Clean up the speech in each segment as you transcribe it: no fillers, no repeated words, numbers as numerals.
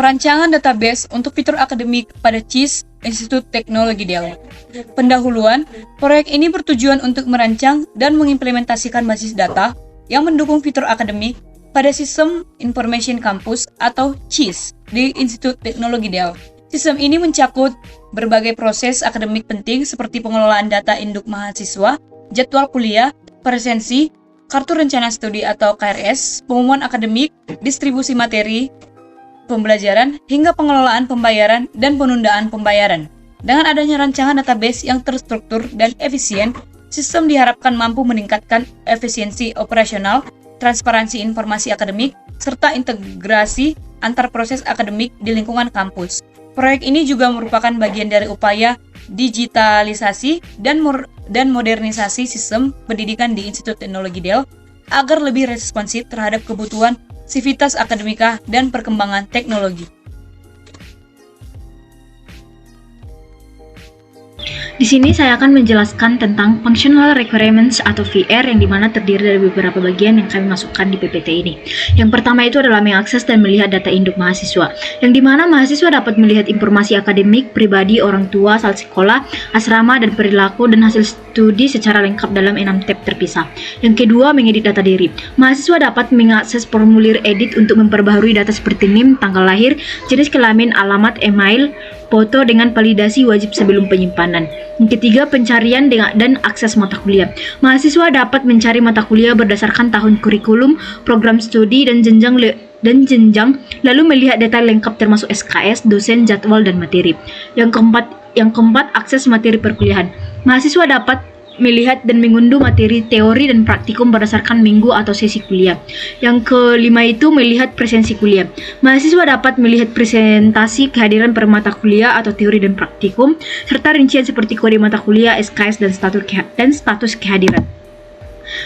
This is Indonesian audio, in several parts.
Perancangan database untuk fitur akademik pada CIS Institut Teknologi Dell. Pendahuluan, proyek ini bertujuan untuk merancang dan mengimplementasikan basis data yang mendukung fitur akademik pada Sistem Information Campus atau CIS di Institut Teknologi Dell. Sistem ini mencakup berbagai proses akademik penting seperti pengelolaan data induk mahasiswa, jadwal kuliah, presensi, kartu rencana studi atau KRS, pengumuman akademik, distribusi materi, pembelajaran, hingga pengelolaan pembayaran dan penundaan pembayaran. Dengan adanya rancangan database yang terstruktur dan efisien, sistem diharapkan mampu meningkatkan efisiensi operasional, transparansi informasi akademik, serta integrasi antar proses akademik di lingkungan kampus. Proyek ini juga merupakan bagian dari upaya digitalisasi dan modernisasi sistem pendidikan di Institut Teknologi Dell agar lebih responsif terhadap kebutuhan sivitas akademika dan perkembangan teknologi. Di sini saya akan menjelaskan tentang Functional Requirements atau VR yang dimana terdiri dari beberapa bagian yang kami masukkan di PPT ini. Yang pertama itu adalah mengakses dan melihat data induk mahasiswa, yang dimana mahasiswa dapat melihat informasi akademik, pribadi, orang tua, asal sekolah, asrama, dan perilaku dan hasil studi secara lengkap dalam 6 tab terpisah. Yang kedua, mengedit data diri. Mahasiswa dapat mengakses formulir edit untuk memperbaharui data seperti NIM, tanggal lahir, jenis kelamin, alamat, email, foto dengan validasi wajib sebelum penyimpanan. Yang ketiga, pencarian dan akses mata kuliah. Mahasiswa dapat mencari mata kuliah berdasarkan tahun kurikulum, program studi, dan jenjang, lalu melihat detail lengkap termasuk SKS, dosen, jadwal, dan materi. Yang keempat, akses materi perkuliahan. Mahasiswa dapat melihat dan mengunduh materi teori dan praktikum berdasarkan minggu atau sesi kuliah. Yang kelima itu melihat presensi kuliah. Mahasiswa dapat melihat presentasi kehadiran per mata kuliah atau teori dan praktikum, serta rincian seperti kode mata kuliah, SKS, dan status kehadiran.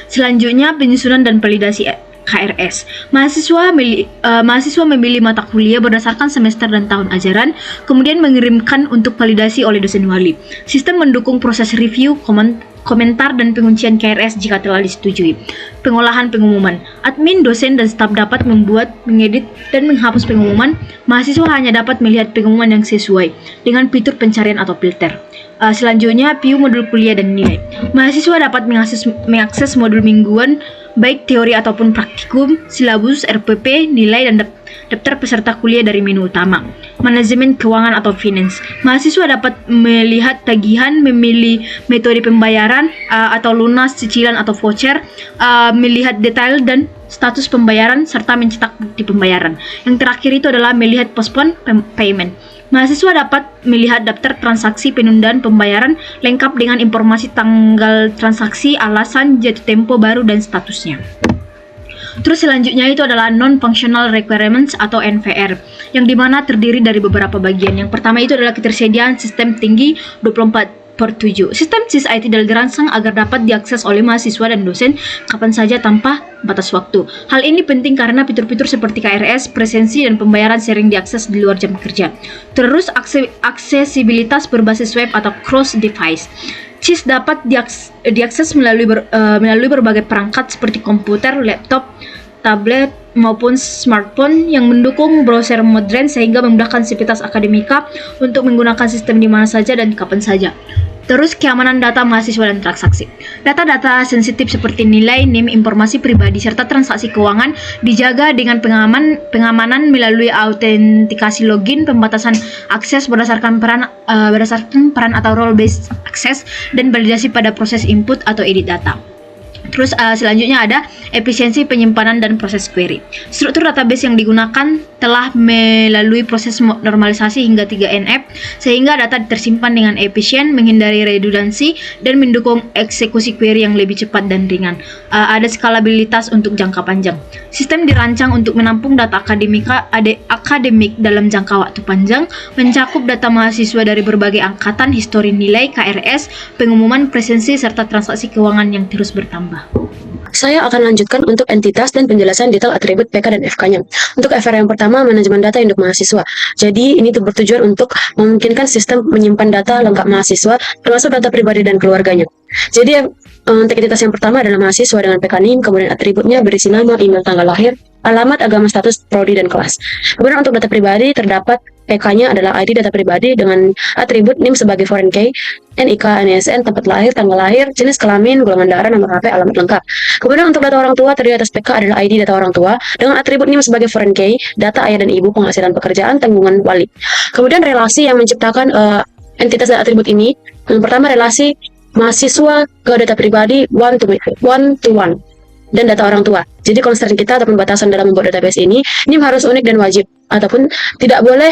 Selanjutnya, penyusunan dan validasi KRS. Mahasiswa memilih mata kuliah berdasarkan semester dan tahun ajaran, kemudian mengirimkan untuk validasi oleh dosen wali. Sistem mendukung proses review, komentar, dan penguncian KRS jika telah disetujui. Pengolahan pengumuman. Admin, dosen, dan staf dapat membuat, mengedit, dan menghapus pengumuman. Mahasiswa hanya dapat melihat pengumuman yang sesuai dengan fitur pencarian atau filter. Selanjutnya, view modul kuliah dan nilai. Mahasiswa dapat mengakses modul mingguan, baik teori ataupun praktikum, silabus, RPP, nilai, dan daftar peserta kuliah dari menu utama. Manajemen keuangan atau finance. Mahasiswa dapat melihat tagihan, memilih metode pembayaran atau lunas, cicilan atau voucher, melihat detail dan status pembayaran, serta mencetak bukti pembayaran. Yang terakhir itu adalah melihat postpone payment. Mahasiswa dapat melihat daftar transaksi penundaan pembayaran lengkap dengan informasi tanggal transaksi, alasan, jatuh tempo baru, dan statusnya. Terus selanjutnya itu adalah Non-Functional Requirements atau NVR, yang dimana terdiri dari beberapa bagian. Yang pertama itu adalah ketersediaan sistem tinggi 24/7. Sistem CIS IT Dell dirancang agar dapat diakses oleh mahasiswa dan dosen kapan saja tanpa batas waktu. Hal ini penting karena fitur-fitur seperti KRS, presensi, dan pembayaran sering diakses di luar jam kerja. Terus aksesibilitas berbasis web atau cross device. CIS dapat diakses melalui berbagai perangkat seperti komputer, laptop, tablet, maupun smartphone yang mendukung browser modern sehingga memudahkan sivitas akademika untuk menggunakan sistem di mana saja dan kapan saja. Terus keamanan data mahasiswa dan transaksi. Data-data sensitif seperti nilai, NIM, informasi pribadi, serta transaksi keuangan dijaga dengan pengamanan melalui autentikasi login, pembatasan akses berdasarkan peran atau role-based access, dan validasi pada proses input atau edit data. Terus selanjutnya ada efisiensi penyimpanan dan proses query. Struktur database yang digunakan telah melalui proses normalisasi hingga 3NF sehingga data tersimpan dengan efisien, menghindari redundansi, dan mendukung eksekusi query yang lebih cepat dan ringan. Ada skalabilitas untuk jangka panjang. Sistem dirancang untuk menampung data akademik dalam jangka waktu panjang, mencakup data mahasiswa dari berbagai angkatan, histori nilai, KRS, pengumuman, presensi, serta transaksi keuangan yang terus bertambah. Saya akan lanjutkan untuk entitas dan penjelasan detail atribut PK dan FK-nya. Untuk FR yang pertama, manajemen data induk mahasiswa. Jadi, ini bertujuan untuk memungkinkan sistem menyimpan data lengkap mahasiswa, termasuk data pribadi dan keluarganya. Jadi, untuk entitas yang pertama adalah mahasiswa dengan PK NIM, kemudian atributnya berisi nama, email, tanggal lahir, alamat, agama, status, prodi, dan kelas. Kemudian untuk data pribadi terdapat PK-nya adalah ID data pribadi dengan atribut NIM sebagai foreign key, NIK, NISN, tempat lahir, tanggal lahir, jenis kelamin, golongan darah, nomor HP, alamat lengkap. Kemudian untuk data orang tua terdiri atas PK adalah ID data orang tua dengan atribut NIM sebagai foreign key, data ayah dan ibu, penghasilan pekerjaan, tanggungan wali. Kemudian relasi yang menciptakan entitas dan atribut ini, yang pertama relasi mahasiswa ke data pribadi one to one dan data orang tua. Jadi concern kita ataupun batasan dalam membuat database ini harus unik dan wajib ataupun tidak boleh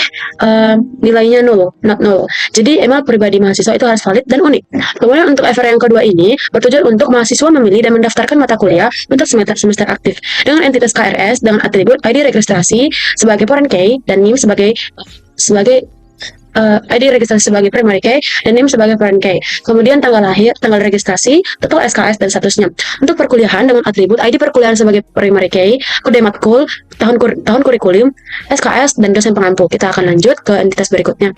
nilainya not null. Jadi email pribadi mahasiswa itu harus valid dan unik. Kemudian untuk FR yang kedua ini bertujuan untuk mahasiswa memilih dan mendaftarkan mata kuliah untuk semester aktif dengan entitas KRS dengan atribut ID registrasi sebagai foreign key dan NIM sebagai ID registrasi sebagai primary key dan NIM sebagai foreign key. Kemudian tanggal lahir, tanggal registrasi, total SKS dan statusnya. Untuk perkuliahan dengan atribut ID perkuliahan sebagai primary key, kode matkul, tahun kurikulum, SKS dan dosen pengampu. Kita akan lanjut ke entitas berikutnya.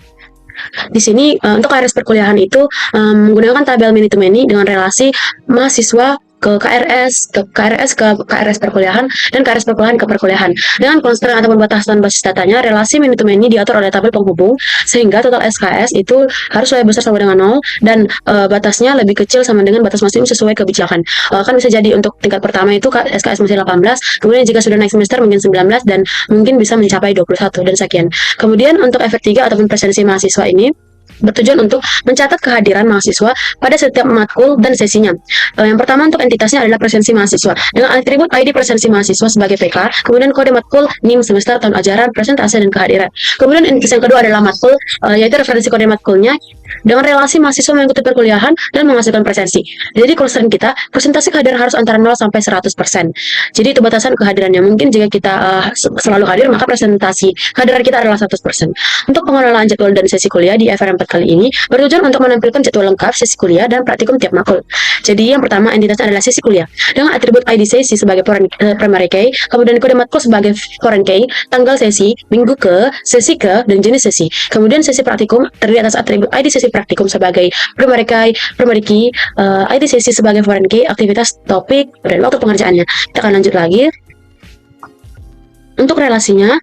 Di sini untuk KRS perkuliahan itu menggunakan tabel many to many dengan relasi mahasiswa ke KRS, ke KRS perkuliahan, dan KRS perkuliahan ke perkuliahan. Dengan constraint ataupun batasan basis datanya, relasi many to many diatur oleh tabel penghubung, sehingga total SKS itu harus lebih besar sama dengan 0, dan batasnya lebih kecil sama dengan batas maksimum sesuai kebijakan. Kan bisa jadi untuk tingkat pertama itu SKS masih 18, kemudian jika sudah naik semester mungkin 19, dan mungkin bisa mencapai 21, dan sekian. Kemudian untuk efek 3 ataupun presensi mahasiswa ini, bertujuan untuk mencatat kehadiran mahasiswa pada setiap matkul dan sesinya. Yang pertama untuk entitasnya adalah presensi mahasiswa dengan atribut ID presensi mahasiswa sebagai PK, kemudian kode matkul, NIM, semester, tahun ajaran, presentase, dan kehadiran. Kemudian entitas yang kedua adalah matkul, yaitu referensi kode matkulnya dengan relasi mahasiswa mengikuti perkuliahan dan menghasilkan presensi. Jadi concern kita, presentasi kehadiran harus antara 0 sampai 100%. Jadi itu batasan kehadirannya. Mungkin jika kita selalu hadir, maka presentasi kehadiran kita adalah 100%. Untuk pengelolaan jadwal dan sesi kuliah di FR4 kali ini bertujuan untuk menampilkan jadwal lengkap sesi kuliah dan praktikum tiap makul. Jadi yang pertama entitasnya adalah sesi kuliah dengan atribut ID sesi sebagai primary key, kemudian kode matkul sebagai foreign key, tanggal sesi, minggu ke, sesi ke, dan jenis sesi. Kemudian sesi praktikum terdiri atas atribut ID sesi praktikum sebagai primary key, ID sesi sebagai foreign key, aktivitas, topik, dan waktu pengerjaannya. Kita akan lanjut lagi. Untuk relasinya,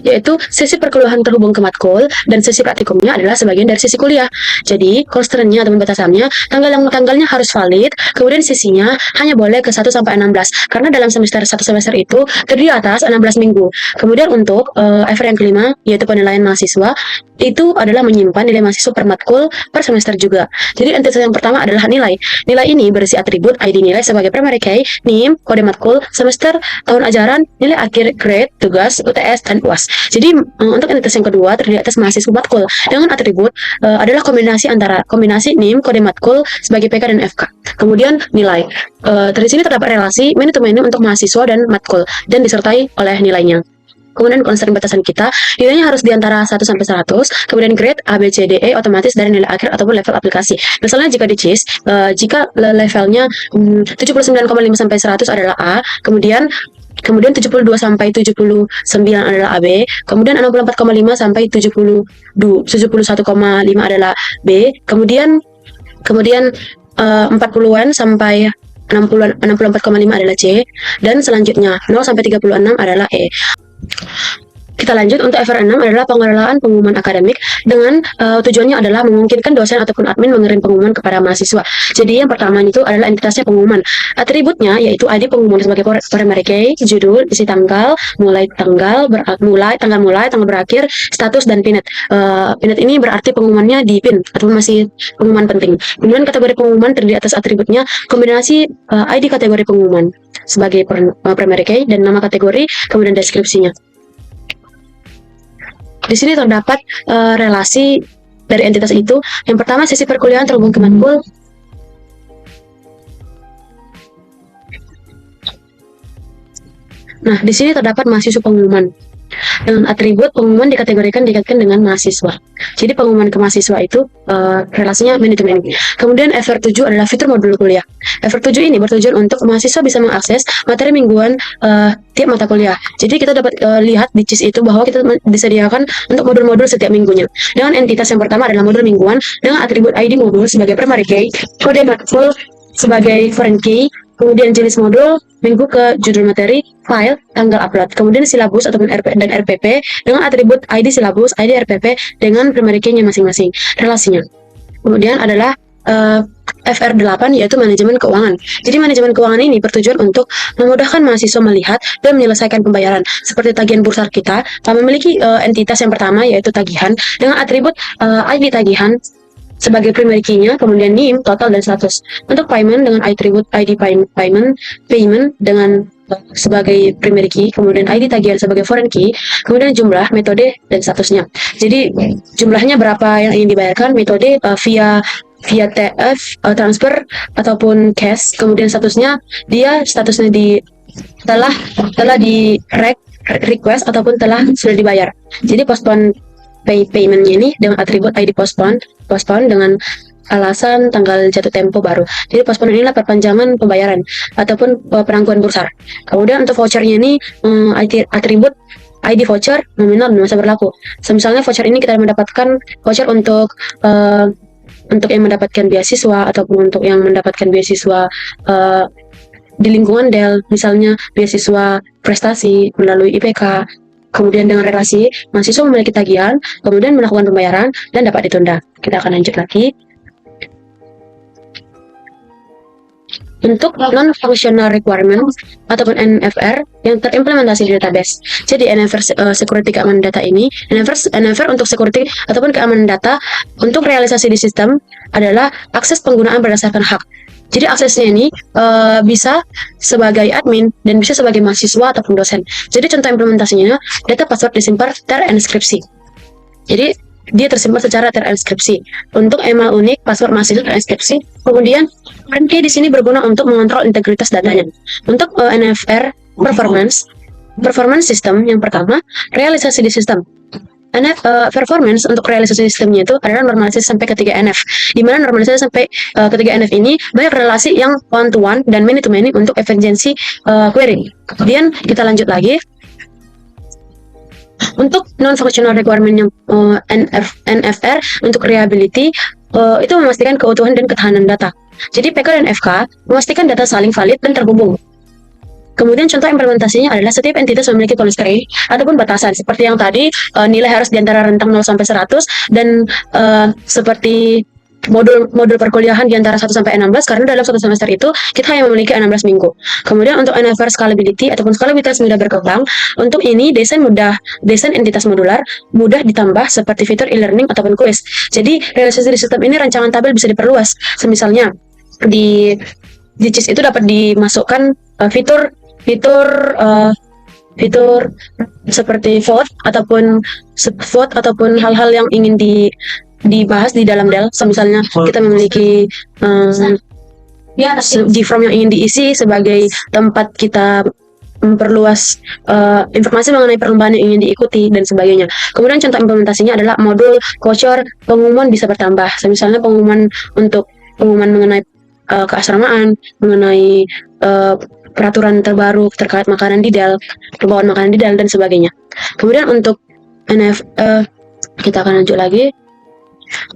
yaitu sesi perkuliahan terhubung ke matkul dan sesi praktikumnya adalah sebagian dari sesi kuliah. Jadi constraint-nya atau batasannya tanggalnya harus valid, kemudian sesinya hanya boleh ke 1 sampai 16 karena dalam satu semester itu terdiri atas 16 minggu. Kemudian untuk FR yang kelima yaitu penilaian mahasiswa itu adalah menyimpan nilai mahasiswa per matkul per semester juga. Jadi entitas yang pertama adalah nilai. Nilai ini berisi atribut ID nilai sebagai primary key, NIM, kode matkul, semester, tahun ajaran, nilai akhir, grade, tugas, UTS, dan UAS. Jadi untuk entitas yang kedua terdiri atas mahasiswa matkul dengan atribut adalah kombinasi NIM, kode matkul sebagai PK dan FK. Kemudian nilai. Dari sini terdapat relasi many to many untuk mahasiswa dan matkul dan disertai oleh nilainya. Kemudian concern batasan kita, nilainya harus di antara 1 sampai 100, kemudian grade A, B, C, D, E otomatis dari nilai akhir ataupun level aplikasi. Misalnya jika di CIS, jika levelnya 79,5 sampai 100 adalah A, kemudian 72 sampai 79 adalah AB, kemudian 64,5 sampai 71,5 adalah B, kemudian 40-an sampai 64,5 adalah C, dan selanjutnya 0 sampai 36 adalah E. Kita lanjut untuk FR6 adalah pengelolaan pengumuman akademik dengan tujuannya adalah memungkinkan dosen ataupun admin mengirim pengumuman kepada mahasiswa. Jadi yang pertama itu adalah entitasnya pengumuman. Atributnya yaitu ID pengumuman sebagai primary key, judul, isi tanggal, tanggal berakhir, status, dan PINET. PINET ini berarti pengumumannya di PIN ataupun masih pengumuman penting. Kemudian kategori pengumuman terdiri atas atributnya kombinasi ID kategori pengumuman sebagai primary key dan nama kategori, kemudian deskripsinya. Di sini terdapat relasi dari entitas itu. Yang pertama sesi perkuliahan terhubung ke matkul. Nah, di sini terdapat mahasiswa pengumuman. Dengan atribut pengumuman dikategorikan dikaitkan dengan mahasiswa. Jadi pengumuman ke mahasiswa itu relasinya many to many. Kemudian FR7 adalah fitur modul kuliah. FR7 ini bertujuan untuk mahasiswa bisa mengakses materi mingguan tiap mata kuliah. Jadi kita dapat lihat di CIS itu bahwa kita disediakan untuk modul-modul setiap minggunya. Dengan entitas yang pertama adalah modul mingguan dengan atribut ID modul sebagai primary key, kode matkul sebagai foreign key, kemudian jenis modul, minggu ke judul materi, file, tanggal upload, kemudian silabus ataupun dan RPP dengan atribut ID silabus, ID RPP dengan primary key-nya masing-masing, relasinya. Kemudian adalah FR8 yaitu manajemen keuangan. Jadi manajemen keuangan ini bertujuan untuk memudahkan mahasiswa melihat dan menyelesaikan pembayaran. Seperti tagihan bursar kita memiliki entitas yang pertama yaitu tagihan dengan atribut ID tagihan sebagai primary key-nya, kemudian NIM, total, dan status. Untuk payment dengan atribut ID payment dengan sebagai primary key, kemudian ID tagihan sebagai foreign key, kemudian jumlah, metode, dan statusnya. Jadi jumlahnya berapa yang ingin dibayarkan, metode via TF, transfer ataupun cash, kemudian statusnya telah di request ataupun sudah dibayar. Jadi postpone payment-nya ini dengan atribut ID postpone dengan alasan tanggal jatuh tempo baru. Jadi postpone inilah perpanjangan pembayaran ataupun penangguhan bursar. Kemudian untuk vouchernya ini atribut ID voucher nominal dan masa berlaku. Misalnya voucher ini kita mendapatkan voucher untuk yang mendapatkan beasiswa ataupun untuk yang mendapatkan beasiswa di lingkungan DEL, misalnya beasiswa prestasi melalui IPK. Kemudian dengan relasi, mahasiswa memiliki tagihan, kemudian melakukan pembayaran dan dapat ditunda. Kita akan lanjut lagi. Untuk non-functional requirement ataupun NFR yang terimplementasi di database. Jadi NFR security keamanan data ini, NFR untuk security ataupun keamanan data untuk realisasi di sistem adalah akses penggunaan berdasarkan hak. Jadi aksesnya ini bisa sebagai admin dan bisa sebagai mahasiswa ataupun dosen. Jadi contoh implementasinya, data password disimpan terenkripsi. Jadi dia tersimpan secara terenkripsi. Untuk email unik, password mahasiswa terenkripsi. Kemudian key di sini berguna untuk mengontrol integritas datanya. Untuk NFR performance system yang pertama, realisasi di sistem. Performance untuk realisasi sistemnya itu adalah normalisasi sampai ketiga NF. Di mana normalisasi sampai ketiga NF ini banyak relasi yang one to one dan many to many untuk efisiensi query. Kemudian kita lanjut lagi. Untuk non-functional requirement yang NFR untuk reliability itu memastikan keutuhan dan ketahanan data. Jadi PK dan FK memastikan data saling valid dan terhubung. Kemudian contoh implementasinya adalah setiap entitas memiliki constraint ataupun batasan. Seperti yang tadi, nilai harus di antara rentang 0 sampai 100 dan seperti modul perkuliahan di antara 1 sampai 16 karena dalam satu semester itu kita hanya memiliki 16 minggu. Kemudian untuk NFR scalability ataupun scalabilitas mudah berkembang, untuk ini desain entitas modular mudah ditambah seperti fitur e-learning ataupun kuis. Jadi realisasi di sistem ini rancangan tabel bisa diperluas. Misalnya di CIS itu dapat dimasukkan fitur seperti vote ataupun hal-hal yang ingin dibahas di dalam DEL. Misalnya kita memiliki di form yang ingin diisi sebagai tempat kita memperluas informasi mengenai perlombaan yang ingin diikuti dan sebagainya. Kemudian contoh implementasinya adalah modul voucher pengumuman bisa bertambah. Misalnya pengumuman mengenai keasramaan, mengenai peraturan terbaru terkait makanan di DEL, perbawaan makanan di DEL dan sebagainya. Kemudian untuk kita akan lanjut lagi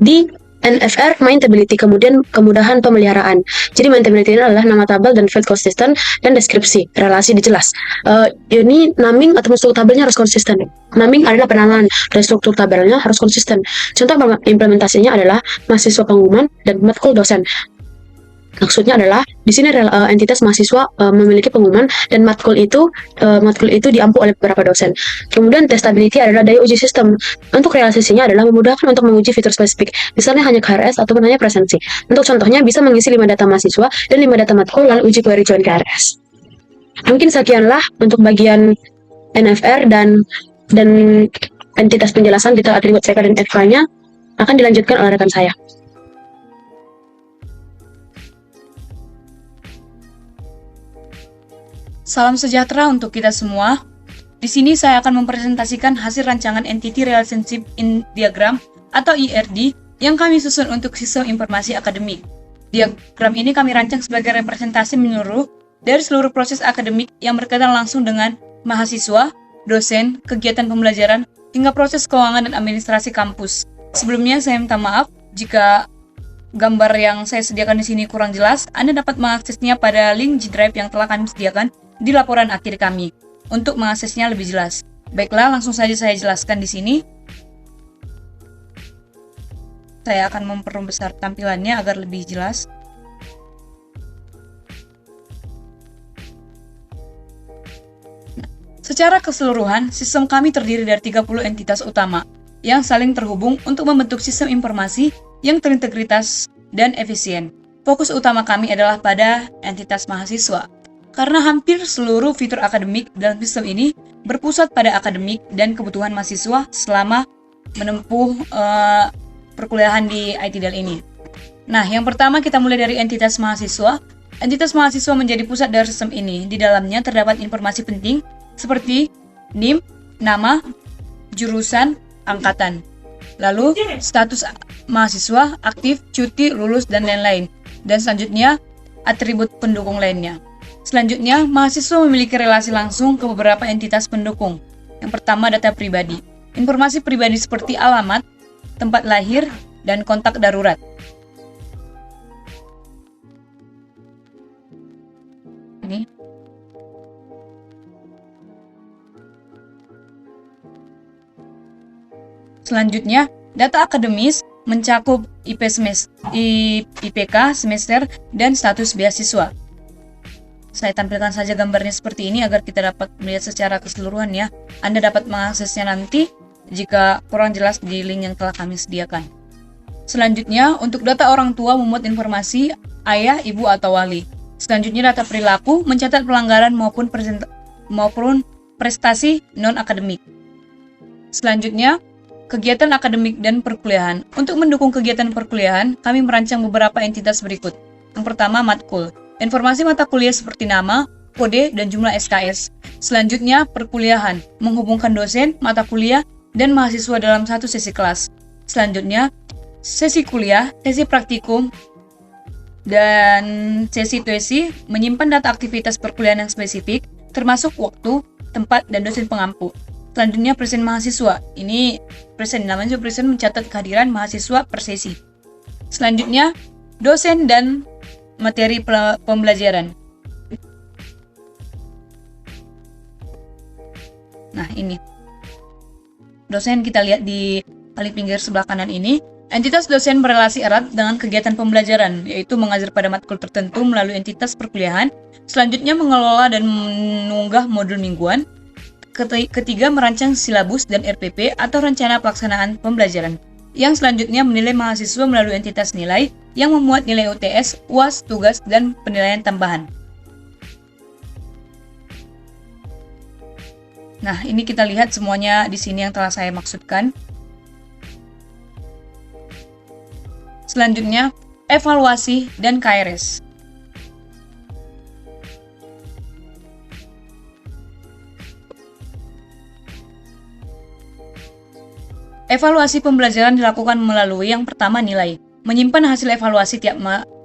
di NFR maintainability, kemudian kemudahan pemeliharaan. Jadi maintainability ini adalah nama tabel dan field konsisten dan deskripsi, relasi dijelas. Ini naming atau struktur tabelnya harus konsisten. Naming adalah penanaman dan struktur tabelnya harus konsisten. Contoh implementasinya adalah mahasiswa pengumuman dan matkul dosen. Maksudnya adalah di sini entitas mahasiswa memiliki pengumuman dan matkul itu diampu oleh beberapa dosen. Kemudian testability adalah daya uji sistem. Untuk realisasinya adalah memudahkan untuk menguji fitur spesifik, misalnya hanya KRS ataupun hanya presensi. Untuk contohnya bisa mengisi 5 data mahasiswa dan 5 data matkul lalu uji query join KRS. Mungkin sekianlah untuk bagian NFR dan entitas penjelasan detail atribut PK dan FK-nya akan dilanjutkan oleh rekan saya. Salam sejahtera untuk kita semua. Di sini saya akan mempresentasikan hasil rancangan Entity Relationship in Diagram atau ERD yang kami susun untuk sistem informasi akademik. Diagram ini kami rancang sebagai representasi menyeluruh dari seluruh proses akademik yang berkaitan langsung dengan mahasiswa, dosen, kegiatan pembelajaran, hingga proses keuangan dan administrasi kampus. Sebelumnya saya minta maaf jika gambar yang saya sediakan di sini kurang jelas, Anda dapat mengaksesnya pada link G Drive yang telah kami sediakan di laporan akhir kami. Untuk mengaksesnya lebih jelas. Baiklah, langsung saja saya jelaskan di sini. Saya akan memperbesar tampilannya agar lebih jelas. Secara keseluruhan, sistem kami terdiri dari 30 entitas utama yang saling terhubung untuk membentuk sistem informasi yang terintegritas dan efisien. Fokus utama kami adalah pada entitas mahasiswa, karena hampir seluruh fitur akademik dalam sistem ini berpusat pada akademik dan kebutuhan mahasiswa selama menempuh perkuliahan di ITDL ini. Nah, yang pertama kita mulai dari entitas mahasiswa. Entitas mahasiswa menjadi pusat dari sistem ini. Di dalamnya terdapat informasi penting seperti NIM, nama, jurusan, angkatan. Lalu, status mahasiswa, aktif, cuti, lulus, dan lain-lain. Dan selanjutnya, atribut pendukung lainnya. Selanjutnya, mahasiswa memiliki relasi langsung ke beberapa entitas pendukung. Yang pertama, data pribadi. Informasi pribadi seperti alamat, tempat lahir, dan kontak darurat. Ini. Selanjutnya, data akademis mencakup IPK semester dan status beasiswa. Saya tampilkan saja gambarnya seperti ini agar kita dapat melihat secara keseluruhan ya. Anda dapat mengaksesnya nanti jika kurang jelas di link yang telah kami sediakan. Selanjutnya, untuk data orang tua memuat informasi ayah, ibu, atau wali. Selanjutnya, data perilaku mencatat pelanggaran maupun prestasi non-akademik. Selanjutnya, kegiatan akademik dan perkuliahan. Untuk mendukung kegiatan perkuliahan, kami merancang beberapa entitas berikut. Yang pertama, matkul. Informasi mata kuliah seperti nama, kode, dan jumlah SKS. Selanjutnya, perkuliahan. Menghubungkan dosen, mata kuliah, dan mahasiswa dalam satu sesi kelas. Selanjutnya, sesi kuliah, sesi praktikum, dan sesi tuesi menyimpan data aktivitas perkuliahan yang spesifik, termasuk waktu, tempat, dan dosen pengampu. Selanjutnya, present mahasiswa. Ini present, namanya juga present, mencatat kehadiran mahasiswa per sesi. Selanjutnya, dosen dan materi pembelajaran. Nah, ini. Dosen kita lihat di paling pinggir sebelah kanan ini. Entitas dosen berelasi erat dengan kegiatan pembelajaran, yaitu mengajar pada matkul tertentu melalui entitas perkuliahan. Selanjutnya, mengelola dan mengunggah modul mingguan. Ketiga, merancang silabus dan RPP atau rencana pelaksanaan pembelajaran. Yang selanjutnya, menilai mahasiswa melalui entitas nilai yang memuat nilai UTS, UAS, tugas, dan penilaian tambahan. Nah, ini kita lihat semuanya di sini yang telah saya maksudkan. Selanjutnya, evaluasi dan KRS. Evaluasi pembelajaran dilakukan melalui yang pertama nilai, menyimpan hasil evaluasi tiap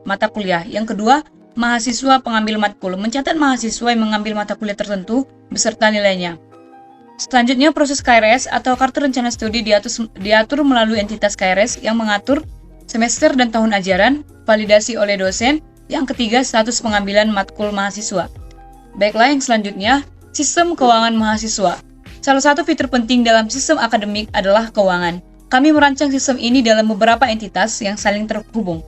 mata kuliah. Yang kedua, mahasiswa pengambil matkul, mencatat mahasiswa yang mengambil mata kuliah tertentu beserta nilainya. Selanjutnya, proses KRS atau kartu rencana studi diatur melalui entitas KRS yang mengatur semester dan tahun ajaran, validasi oleh dosen. Yang ketiga, status pengambilan matkul mahasiswa. Baiklah, yang selanjutnya, sistem keuangan mahasiswa. Salah satu fitur penting dalam sistem akademik adalah keuangan. Kami merancang sistem ini dalam beberapa entitas yang saling terhubung.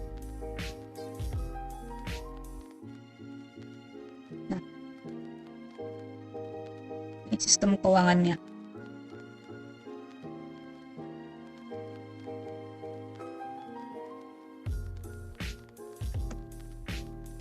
Nah, ini sistem keuangannya.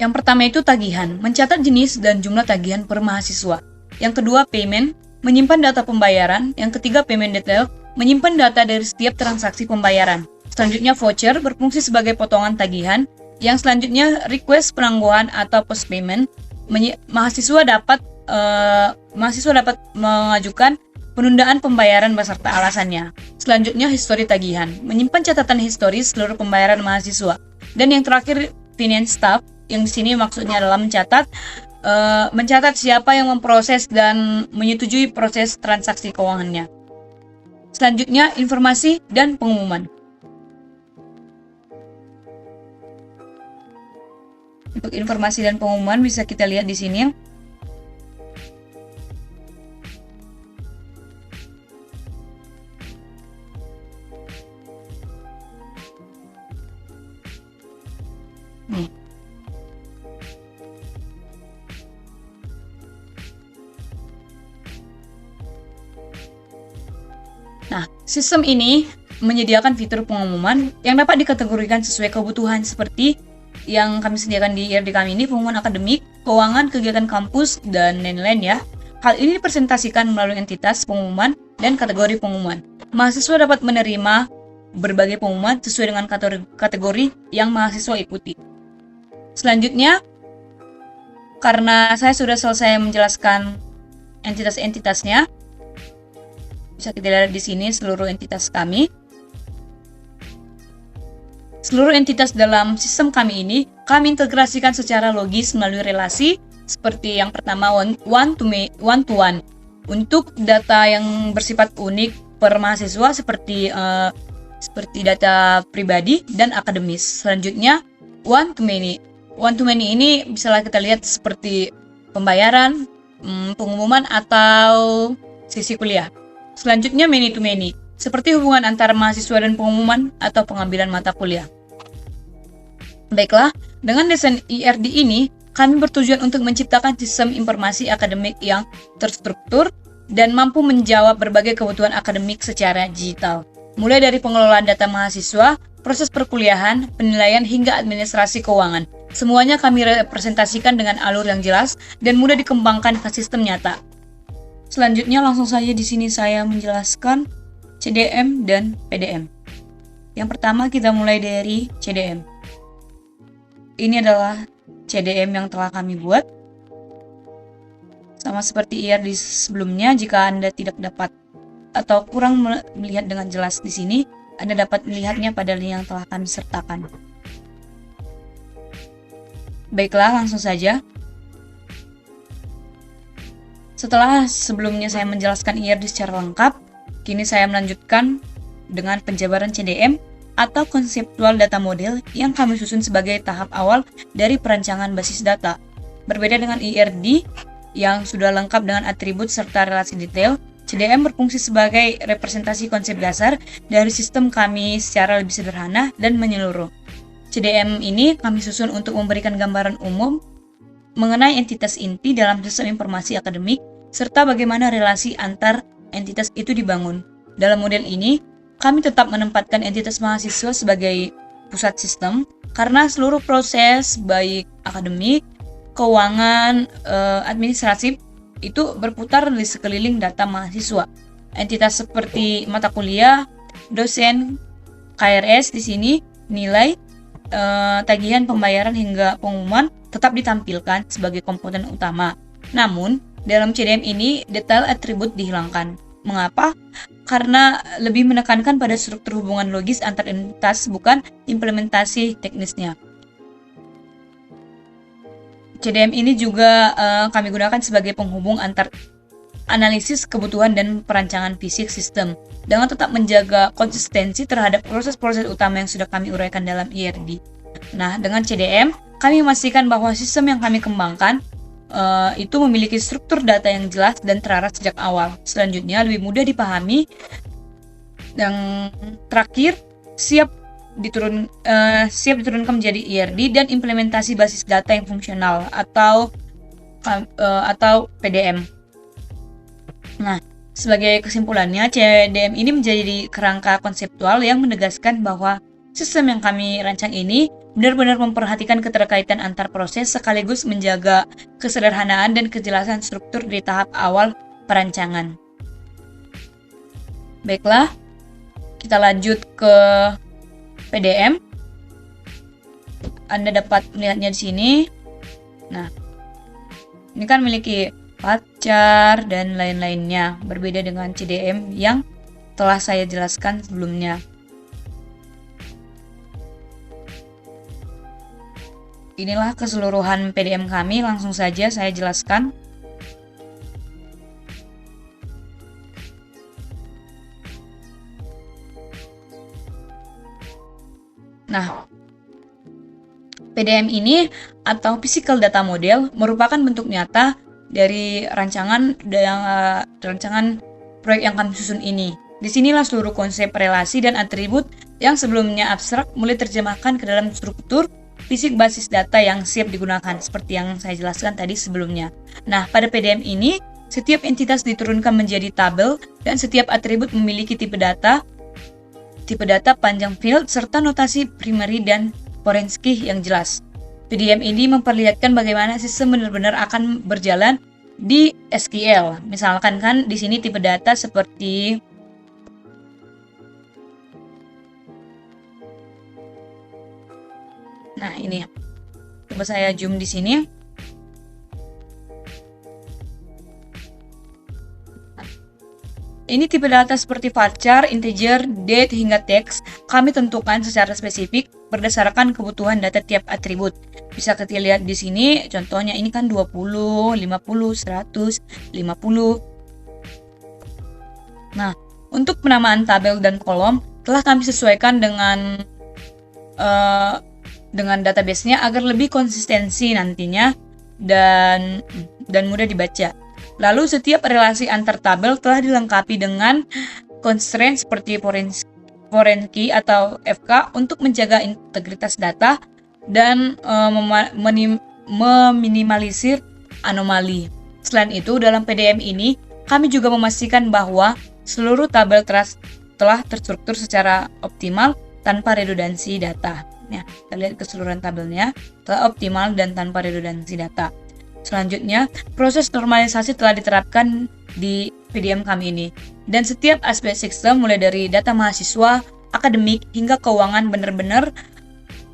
Yang pertama itu tagihan, mencatat jenis dan jumlah tagihan per mahasiswa. Yang kedua, payment, menyimpan data pembayaran. Yang ketiga, payment detail, menyimpan data dari setiap transaksi pembayaran. Selanjutnya, voucher, berfungsi sebagai potongan tagihan. Yang selanjutnya, request penangguhan atau post payment. Mahasiswa dapat mengajukan penundaan pembayaran beserta alasannya. Selanjutnya, histori tagihan, menyimpan catatan historis seluruh pembayaran mahasiswa. Dan yang terakhir, finance staff, yang di sini maksudnya adalah mencatat siapa yang memproses dan menyetujui proses transaksi keuangannya. Selanjutnya, informasi dan pengumuman. Untuk informasi dan pengumuman bisa kita lihat di sini. Nih. Nah, sistem ini menyediakan fitur pengumuman yang dapat dikategorikan sesuai kebutuhan seperti yang kami sediakan di IRD kami ini, pengumuman akademik, keuangan, kegiatan kampus, dan lain-lain ya. Hal ini dipresentasikan melalui entitas pengumuman dan kategori pengumuman. Mahasiswa dapat menerima berbagai pengumuman sesuai dengan kategori yang mahasiswa ikuti. Selanjutnya, karena saya sudah selesai menjelaskan entitas-entitasnya, bisa kita lihat di sini seluruh entitas kami. Seluruh entitas dalam sistem kami ini kami integrasikan secara logis melalui relasi seperti yang pertama one to one. Untuk data yang bersifat unik per mahasiswa seperti data pribadi dan akademis. Selanjutnya one to many. One to many ini bisa kita lihat seperti pembayaran, pengumuman atau sisi kuliah. Selanjutnya many to many, seperti hubungan antara mahasiswa dan pengumuman atau pengambilan mata kuliah. Baiklah, dengan desain IRD ini, kami bertujuan untuk menciptakan sistem informasi akademik yang terstruktur dan mampu menjawab berbagai kebutuhan akademik secara digital. Mulai dari pengelolaan data mahasiswa, proses perkuliahan, penilaian hingga administrasi keuangan. Semuanya kami representasikan dengan alur yang jelas dan mudah dikembangkan ke sistem nyata. Selanjutnya langsung saja di sini saya menjelaskan CDM dan PDM. Yang pertama kita mulai dari CDM. Ini adalah CDM yang telah kami buat. Sama seperti IRD sebelumnya, jika Anda tidak dapat atau kurang melihat dengan jelas di sini, Anda dapat melihatnya pada link yang telah kami sertakan. Baiklah, langsung saja. Setelah sebelumnya saya menjelaskan IRD secara lengkap, kini saya melanjutkan dengan penjabaran CDM atau konseptual data model yang kami susun sebagai tahap awal dari perancangan basis data. Berbeda dengan IRD yang sudah lengkap dengan atribut serta relasi detail, CDM berfungsi sebagai representasi konsep dasar dari sistem kami secara lebih sederhana dan menyeluruh. CDM ini kami susun untuk memberikan gambaran umum mengenai entitas inti dalam sistem informasi akademik serta bagaimana relasi antar entitas itu dibangun. Dalam model ini, kami tetap menempatkan entitas mahasiswa sebagai pusat sistem karena seluruh proses baik akademik, keuangan, administratif itu berputar di sekeliling data mahasiswa. Entitas seperti mata kuliah, dosen, KRS di sini, nilai, tagihan pembayaran hingga pengumuman tetap ditampilkan sebagai komponen utama. Namun, dalam CDM ini detail atribut dihilangkan. Mengapa? Karena lebih menekankan pada struktur hubungan logis antar entitas, bukan implementasi teknisnya. CDM ini juga kami gunakan sebagai penghubung antar analisis kebutuhan dan perancangan fisik sistem dengan tetap menjaga konsistensi terhadap proses-proses utama yang sudah kami uraikan dalam IRD. Nah, dengan CDM, kami memastikan bahwa sistem yang kami kembangkan itu memiliki struktur data yang jelas dan terarah sejak awal. Selanjutnya, lebih mudah dipahami. Yang terakhir, siap diturunkan menjadi IRD dan implementasi basis data yang fungsional atau PDM. Nah, sebagai kesimpulannya, CDM ini menjadi kerangka konseptual yang menegaskan bahwa sistem yang kami rancang ini benar-benar memperhatikan keterkaitan antar proses sekaligus menjaga kesederhanaan dan kejelasan struktur di tahap awal perancangan. Baiklah, kita lanjut ke PDM. Anda dapat melihatnya di sini. Nah, ini kan memiliki pacar dan lain-lainnya, berbeda dengan CDM yang telah saya jelaskan sebelumnya. Inilah keseluruhan PDM kami, langsung saja saya jelaskan. Nah, PDM ini atau physical data model merupakan bentuk nyata dari rancangan proyek yang kami susun ini. Disinilah seluruh konsep relasi dan atribut yang sebelumnya abstrak mulai terjemahkan ke dalam struktur fisik basis data yang siap digunakan, seperti yang saya jelaskan tadi sebelumnya. Nah, pada PDM ini, setiap entitas diturunkan menjadi tabel dan setiap atribut memiliki tipe data, panjang field, serta notasi primary dan foreign key yang jelas. PDM ini memperlihatkan bagaimana sistem benar-benar akan berjalan di SQL. Misalkan kan di sini tipe data seperti nah ini. Coba saya zoom di sini. Ini tipe data seperti varchar, integer, date, hingga teks kami tentukan secara spesifik berdasarkan kebutuhan data tiap atribut. Bisa kita lihat di sini, contohnya ini kan 20, 50, 100, 50. Nah, untuk penamaan tabel dan kolom telah kami sesuaikan dengan database-nya agar lebih konsistensi nantinya dan mudah dibaca. Lalu setiap relasi antar tabel telah dilengkapi dengan constraint seperti foreign key atau FK untuk menjaga integritas data dan meminimalisir anomali. Selain itu, dalam PDM ini kami juga memastikan bahwa seluruh tabel telah terstruktur secara optimal tanpa redundansi data. Ya, kita lihat keseluruhan tabelnya telah optimal dan tanpa redundansi data. Selanjutnya, proses normalisasi telah diterapkan di PDM kami ini. Dan setiap aspek sistem mulai dari data mahasiswa, akademik, hingga keuangan benar-benar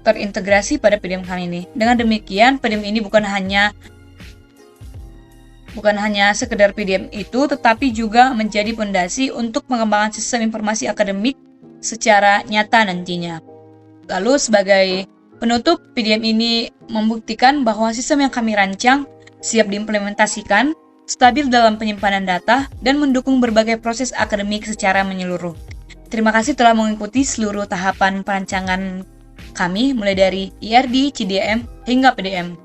terintegrasi pada PDM kami ini. Dengan demikian, PDM ini bukan hanya sekedar PDM itu, tetapi juga menjadi fondasi untuk pengembangan sistem informasi akademik secara nyata nantinya. Lalu sebagai penutup, PDM ini membuktikan bahwa sistem yang kami rancang siap diimplementasikan, stabil dalam penyimpanan data, dan mendukung berbagai proses akademik secara menyeluruh. Terima kasih telah mengikuti seluruh tahapan perancangan kami, mulai dari IRD, CDM, hingga PDM.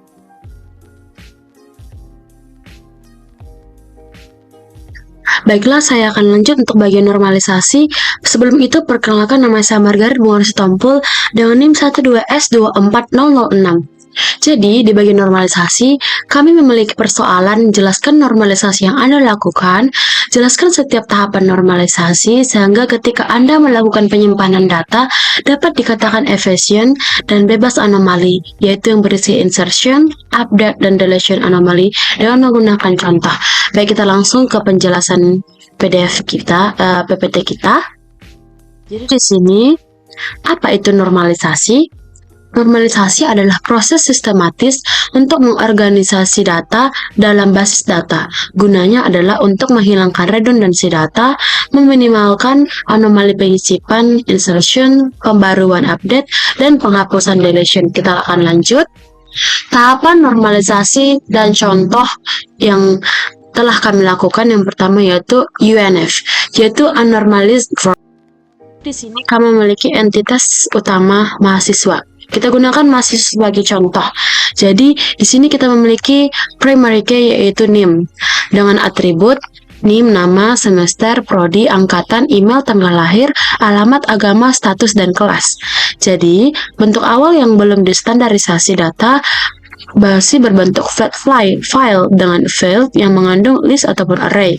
Baiklah, saya akan lanjut untuk bagian normalisasi. Sebelum itu, perkenalkan, nama saya Margaret Bunga Sitompul dengan NIM 12S24006. Jadi, di bagian normalisasi, kami memiliki persoalan jelaskan normalisasi yang Anda lakukan, jelaskan setiap tahapan normalisasi, sehingga ketika Anda melakukan penyimpanan data, dapat dikatakan efisien dan bebas anomali, yaitu yang berisi insertion, update, dan deletion anomali dengan menggunakan contoh. Baik, kita langsung ke penjelasan PDF kita, PPT kita. Jadi di sini, apa itu normalisasi? Normalisasi adalah proses sistematis untuk mengorganisasi data dalam basis data. Gunanya adalah untuk menghilangkan redundansi data, meminimalkan anomali pengisipan, insertion, pembaruan update, dan penghapusan deletion. Kita akan lanjut. Tahapan normalisasi dan contoh yang telah kami lakukan yang pertama yaitu UNF, yaitu Unnormalized Form. Di sini kami memiliki entitas utama mahasiswa. Kita gunakan mahasiswa sebagai contoh. Jadi di sini kita memiliki primary key yaitu NIM dengan atribut NIM, nama, semester, prodi, angkatan, email, tanggal lahir, alamat, agama, status, dan kelas. Jadi bentuk awal yang belum distandarisasi data masih berbentuk file dengan field yang mengandung list ataupun array,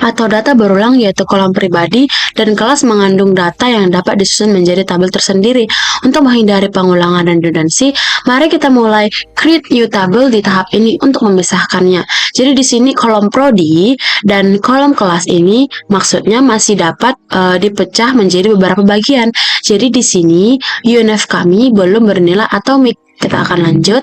atau data berulang yaitu kolom pribadi, dan kelas mengandung data yang dapat disusun menjadi tabel tersendiri. Untuk menghindari pengulangan dan redundansi, mari kita mulai create new table di tahap ini untuk memisahkannya. Jadi di sini kolom prodi dan kolom kelas ini maksudnya masih dapat dipecah menjadi beberapa bagian. Jadi di sini UNF kami belum bernilai atomik. Kita akan lanjut.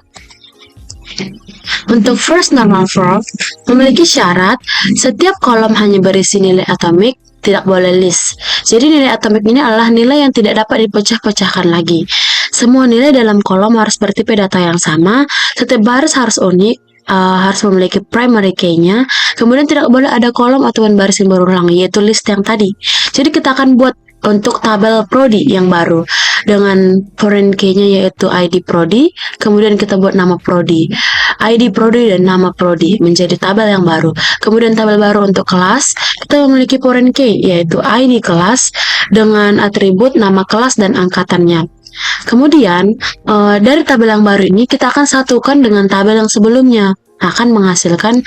Untuk first normal form, memiliki syarat setiap kolom hanya berisi nilai atomik, tidak boleh list. Jadi nilai atomik ini adalah nilai yang tidak dapat dipecah-pecahkan lagi. Semua nilai dalam kolom harus bertipe data yang sama, setiap baris harus unik, harus memiliki primary key-nya, kemudian tidak boleh ada kolom ataupun baris yang berulang, yaitu list yang tadi. Jadi kita akan buat untuk tabel prodi yang baru dengan foreign key-nya yaitu ID prodi, kemudian kita buat nama prodi, ID prodi dan nama prodi menjadi tabel yang baru. Kemudian tabel baru untuk kelas, kita memiliki foreign key yaitu ID kelas dengan atribut nama kelas dan angkatannya. Kemudian dari tabel yang baru ini kita akan satukan dengan tabel yang sebelumnya, akan menghasilkan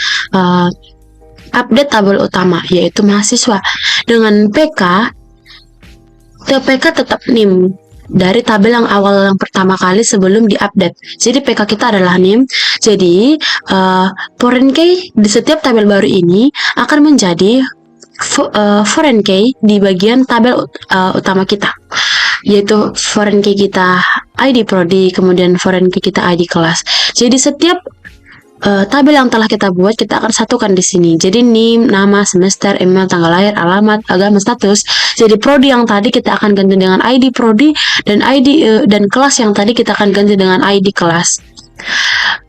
update tabel utama yaitu mahasiswa dengan PK tetap NIM dari tabel yang awal yang pertama kali sebelum diupdate. Jadi PK kita adalah NIM. Jadi foreign key di setiap tabel baru ini akan menjadi foreign key di bagian tabel utama kita, yaitu foreign key kita ID prodi, kemudian foreign key kita ID kelas. Jadi setiap tabel yang telah kita buat kita akan satukan di sini. Jadi NIM, nama, semester, email, tanggal lahir, alamat, agama, status. Jadi prodi yang tadi kita akan ganti dengan ID prodi dan ID dan kelas yang tadi kita akan ganti dengan ID kelas.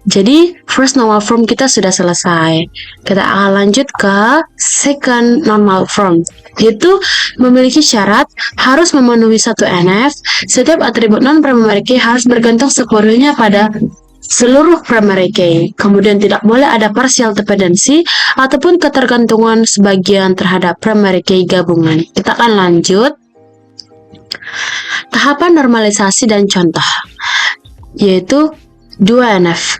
Jadi first normal form kita sudah selesai. Kita akan lanjut ke second normal form, yaitu memiliki syarat harus memenuhi satu NF. Setiap atribut non-primary key harus bergantung sepenuhnya pada seluruh primary key. Kemudian tidak boleh ada partial dependency ataupun ketergantungan sebagian terhadap primary key gabungan. Kita akan lanjut tahapan normalisasi dan contoh, yaitu 2NF.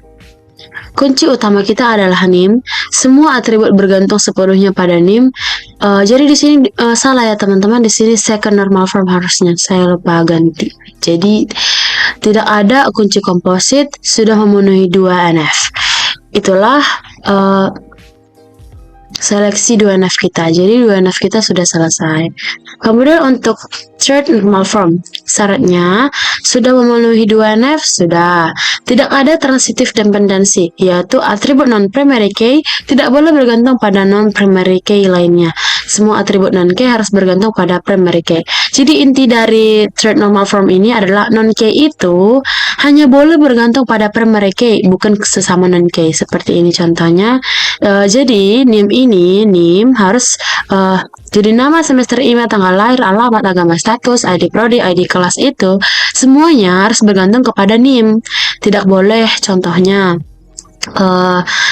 Kunci utama kita adalah NIM. Semua atribut bergantung sepenuhnya pada NIM. Jadi di sini salah ya teman-teman. Di sini second normal form harusnya saya lupa ganti. Jadi tidak ada kunci komposit, sudah memenuhi 2NF. Itulah seleksi 2NF kita. Jadi 2NF kita sudah selesai. Kemudian untuk third normal form, syaratnya sudah memenuhi 2NF, sudah. Tidak ada transitive dependency, yaitu atribut non-primary key tidak boleh bergantung pada non-primary key lainnya. Semua atribut non-key harus bergantung pada primary key. Jadi inti dari third normal form ini adalah non-key itu hanya boleh bergantung pada primary key, bukan sesama non-key. Seperti ini contohnya. Jadi NIM harus jadi nama, semester, email, tanggal lahir, alamat, agama, status, ID prodi, ID kelas itu semuanya harus bergantung kepada NIM. Tidak boleh contohnya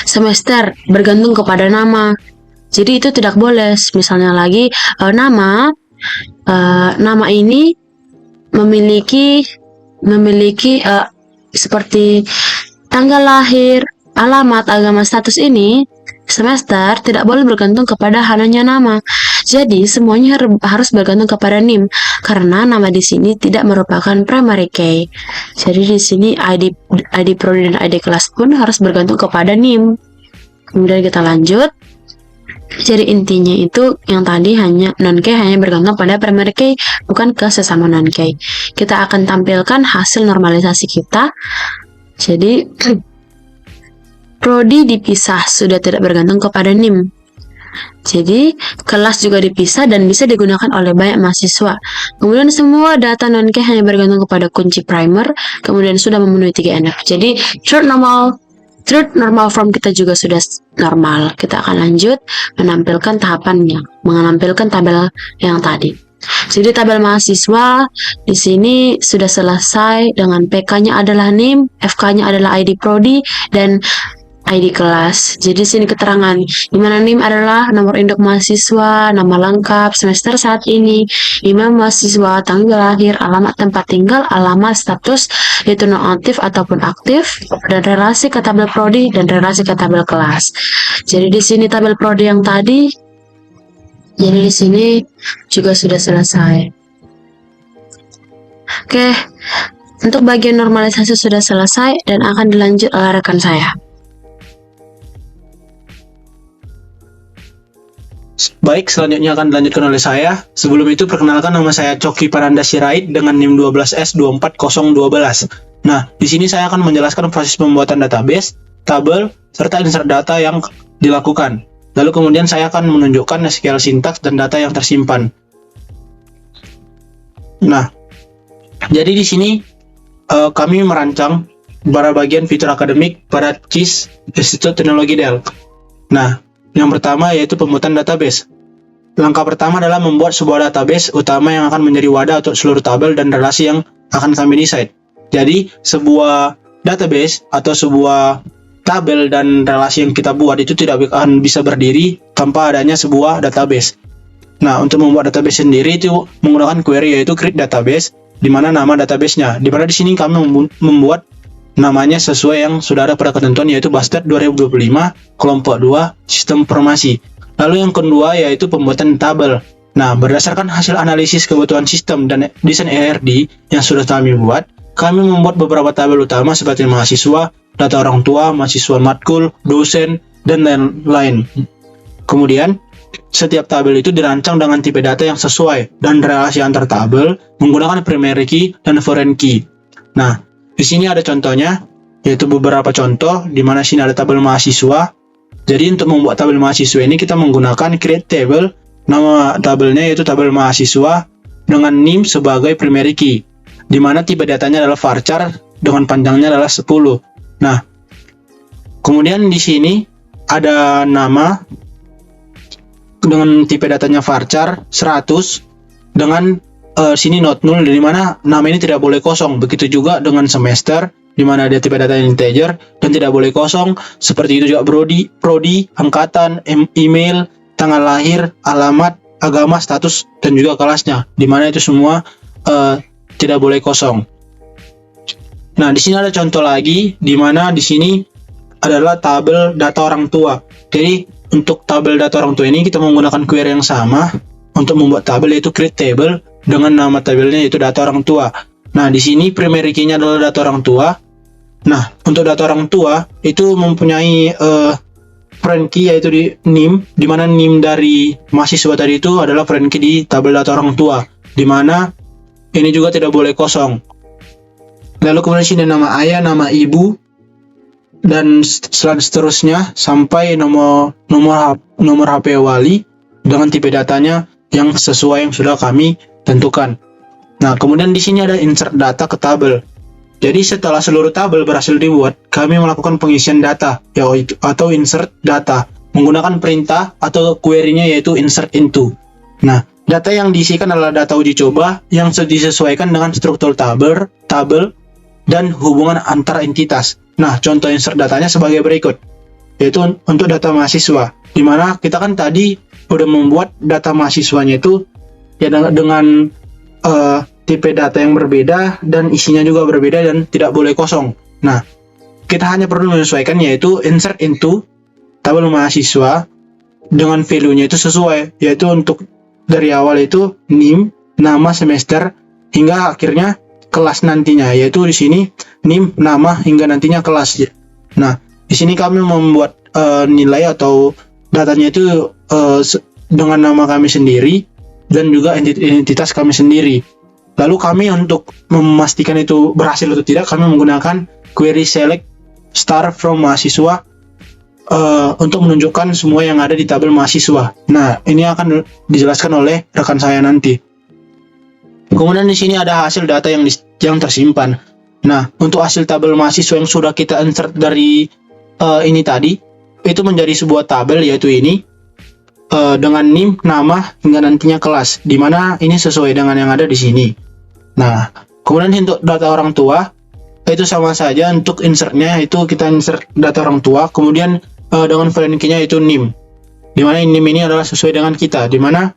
semester bergantung kepada nama. Jadi itu tidak boleh. Misalnya lagi nama ini memiliki seperti tanggal lahir, alamat, agama, status ini semester tidak boleh bergantung kepada hanya nama. Jadi semuanya harus bergantung kepada NIM karena nama di sini tidak merupakan primary key. Jadi di sini ID prodi dan ID kelas pun harus bergantung kepada NIM. Kemudian kita lanjut. Jadi intinya itu yang tadi hanya non-key hanya bergantung pada primary key, bukan ke sesama non-key. Kita akan tampilkan hasil normalisasi kita. Jadi prodi dipisah, sudah tidak bergantung kepada NIM. Jadi kelas juga dipisah dan bisa digunakan oleh banyak mahasiswa. Kemudian semua data non-key hanya bergantung kepada kunci primer. Kemudian sudah memenuhi 3NF. Jadi third normal form kita juga sudah normal. Kita akan lanjut menampilkan tahapannya, menampilkan tabel yang tadi. Jadi tabel mahasiswa di sini sudah selesai dengan PK-nya adalah NIM, FK-nya adalah ID prodi dan ID kelas. Jadi sini keterangan di mana NIM adalah nomor induk mahasiswa, nama lengkap, semester saat ini, email mahasiswa, tanggal lahir, alamat tempat tinggal, alamat status yaitu non aktif ataupun aktif, dan relasi ke tabel prodi dan relasi ke tabel kelas. Jadi di sini tabel prodi yang tadi, jadi di sini juga sudah selesai. Oke, untuk bagian normalisasi sudah selesai dan akan dilanjut oleh rekan saya. Baik, selanjutnya akan dilanjutkan oleh saya. Sebelum itu, perkenalkan nama saya Coki Paranda Sirait dengan NIM 12S24012. Nah, di sini saya akan menjelaskan proses pembuatan database, tabel, serta insert data yang dilakukan. Lalu kemudian saya akan menunjukkan SQL sintaks dan data yang tersimpan. Nah, jadi di sini kami merancang para bagian fitur akademik pada CIS Institut Teknologi Dell. Nah, yang pertama yaitu pembuatan database. langkah pertama adalah membuat sebuah database utama yang akan menjadi wadah untuk seluruh tabel dan relasi yang akan kami decide. Jadi, sebuah database atau sebuah tabel dan relasi yang kita buat itu tidak akan bisa berdiri tanpa adanya sebuah database. Nah, untuk membuat database sendiri itu menggunakan query yaitu create database, di mana nama database-nya. Di mana di sini kami membuat namanya sesuai yang sudah ada pada ketentuan yaitu Bastard 2025 kelompok 2 sistem informasi. Lalu yang kedua yaitu pembuatan tabel. Nah, berdasarkan hasil analisis kebutuhan sistem dan desain ERD yang sudah kami buat, kami membuat beberapa tabel utama seperti mahasiswa, data orang tua, mahasiswa matkul, dosen, dan lain-lain. Kemudian, setiap tabel itu dirancang dengan tipe data yang sesuai dan relasi antar tabel menggunakan primary key dan foreign key. Nah, di sini ada contohnya, yaitu beberapa contoh, di mana sini ada tabel mahasiswa. Jadi untuk membuat tabel mahasiswa ini kita menggunakan create table, nama tabelnya yaitu tabel mahasiswa dengan NIM sebagai primary key, di mana tipe datanya adalah varchar dengan panjangnya adalah 10. Nah, kemudian di sini ada nama dengan tipe datanya varchar 100 dengan sini not null, di mana nama ini tidak boleh kosong. Begitu juga dengan semester, di mana ada tipe data integer dan tidak boleh kosong. Seperti itu juga prodi, angkatan, email, tanggal lahir, alamat, agama, status, dan juga kelasnya, di mana itu semua tidak boleh kosong. Nah, di sini ada contoh lagi, di mana di sini adalah tabel data orang tua. Jadi untuk tabel data orang tua ini kita menggunakan query yang sama untuk membuat tabel, yaitu create table dengan nama tabelnya yaitu data orang tua. Nah, di sini primary key-nya adalah data orang tua. Nah, untuk data orang tua itu mempunyai foreign key yaitu di NIM, di mana NIM dari mahasiswa tadi itu adalah foreign key di tabel data orang tua, di mana ini juga tidak boleh kosong. Lalu kemudian sini nama ayah, nama ibu, dan seterusnya sampai nomor HP wali dengan tipe datanya yang sesuai yang sudah kami tentukan. Nah, kemudian di sini ada insert data ke tabel. Jadi setelah seluruh tabel berhasil dibuat, kami melakukan pengisian data atau insert data menggunakan perintah atau query-nya yaitu insert into. Nah, data yang diisikan adalah data uji coba yang disesuaikan dengan struktur tabel dan hubungan antar entitas. Nah, contoh insert datanya sebagai berikut, yaitu untuk data mahasiswa, di mana kita kan tadi udah membuat data mahasiswanya itu ya dengan tipe data yang berbeda dan isinya juga berbeda dan tidak boleh kosong. Nah, kita hanya perlu menyesuaikan yaitu insert into tabel mahasiswa dengan value-nya itu sesuai, yaitu untuk dari awal itu NIM, nama semester hingga akhirnya kelas nantinya, yaitu di sini NIM, nama hingga nantinya kelas. Nah, di sini kami membuat nilai atau datanya itu dengan nama kami sendiri dan juga identitas kami sendiri. Lalu kami untuk memastikan itu berhasil atau tidak, kami menggunakan query select star from mahasiswa untuk menunjukkan semua yang ada di tabel mahasiswa. Nah, ini akan dijelaskan oleh rekan saya nanti. Kemudian di sini ada hasil data yang tersimpan. Nah, untuk hasil tabel mahasiswa yang sudah kita insert dari ini tadi, itu menjadi sebuah tabel yaitu ini dengan NIM, nama hingga nantinya kelas, di mana ini sesuai dengan yang ada di sini. Nah, kemudian untuk data orang tua itu sama saja, untuk insertnya itu kita insert data orang tua, kemudian dengan foreign key-nya itu NIM, di mana NIM ini adalah sesuai dengan kita, di mana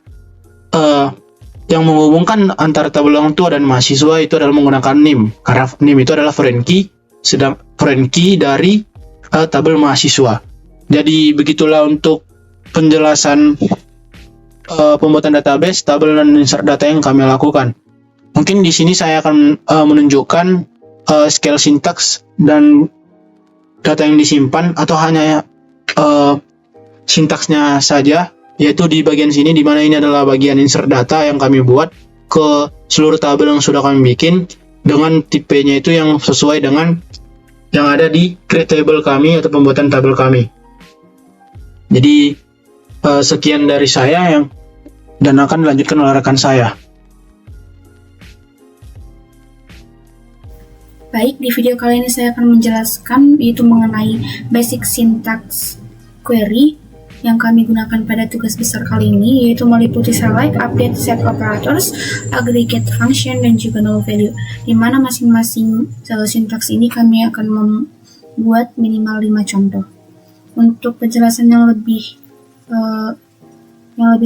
yang menghubungkan antara tabel orang tua dan mahasiswa itu adalah menggunakan NIM, karena NIM itu adalah foreign key, sedang foreign key dari tabel mahasiswa. Jadi begitulah untuk penjelasan pembuatan database, tabel dan insert data yang kami lakukan. Mungkin di sini saya akan menunjukkan scale sintaks dan data yang disimpan, atau hanya sintaksnya saja, yaitu di bagian sini, di mana ini adalah bagian insert data yang kami buat ke seluruh tabel yang sudah kami bikin dengan tipenya itu yang sesuai dengan yang ada di create table kami atau pembuatan tabel kami. Jadi sekian dari saya dan akan dilanjutkan oleh rekan saya. Baik, di video kali ini saya akan menjelaskan yaitu mengenai basic syntax query, yang kami gunakan pada tugas besar kali ini, yaitu meliputi select, update, set operators, aggregate function, dan juga null value, di mana masing-masing sintaks ini kami akan membuat minimal 5 contoh. Untuk penjelasan yang lebih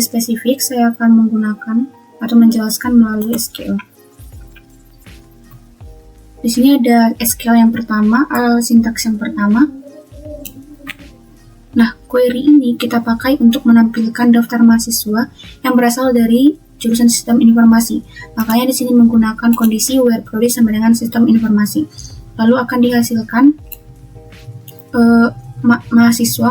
spesifik, saya akan menggunakan atau menjelaskan melalui SQL. Di sini ada SQL yang pertama, sintaks yang pertama. Nah, query ini kita pakai untuk menampilkan daftar mahasiswa yang berasal dari jurusan sistem informasi. Makanya di sini menggunakan kondisi where prodi sama dengan sistem informasi. Lalu akan dihasilkan mahasiswa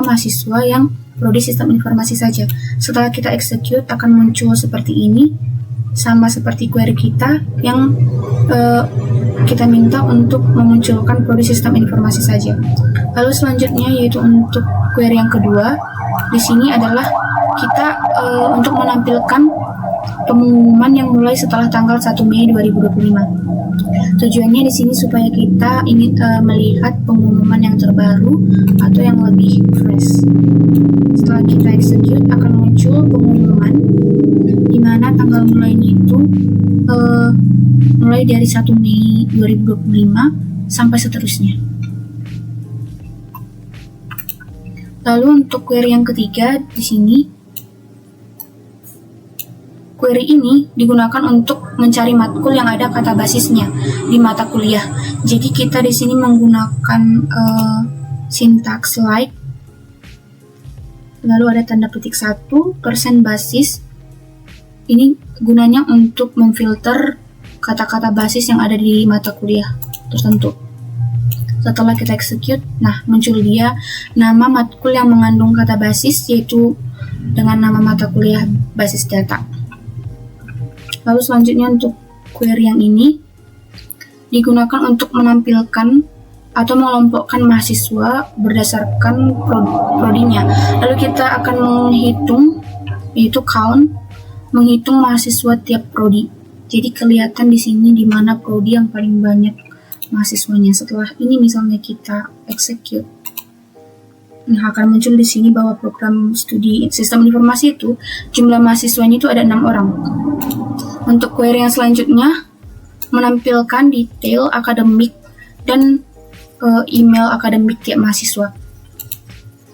yang prodi sistem informasi saja. Setelah kita execute akan muncul seperti ini, sama seperti query kita yang kita minta untuk memunculkan prodi sistem informasi saja. Lalu selanjutnya yaitu untuk query yang kedua, di sini adalah kita untuk menampilkan pengumuman yang mulai setelah tanggal 1 Mei 2025. Tujuannya di sini supaya kita ingin melihat pengumuman yang terbaru atau yang lebih fresh. Setelah kita execute akan muncul pengumuman di mana tanggal mulainya itu mulai dari 1 Mei 2025 sampai seterusnya. Lalu untuk query yang ketiga di sini, query ini digunakan untuk mencari matkul yang ada kata basisnya di mata kuliah. Jadi kita di sini menggunakan sintaks like, lalu ada tanda petik 1% basis. Ini gunanya untuk memfilter kata-kata basis yang ada di mata kuliah tertentu. Setelah kita execute, nah muncul dia nama matkul yang mengandung kata basis, yaitu dengan nama mata kuliah basis data. Lalu selanjutnya untuk query yang ini digunakan untuk menampilkan atau mengelompokkan mahasiswa berdasarkan prodinya. Lalu kita akan menghitung, yaitu count, menghitung mahasiswa tiap prodi. Jadi kelihatan di sini di mana prodi yang paling banyak mahasiswanya. Setelah ini misalnya kita execute, nah akan muncul di sini bahwa program studi sistem informasi itu jumlah mahasiswanya itu ada 6 orang. Untuk query yang selanjutnya menampilkan detail akademik dan email akademik tiap mahasiswa.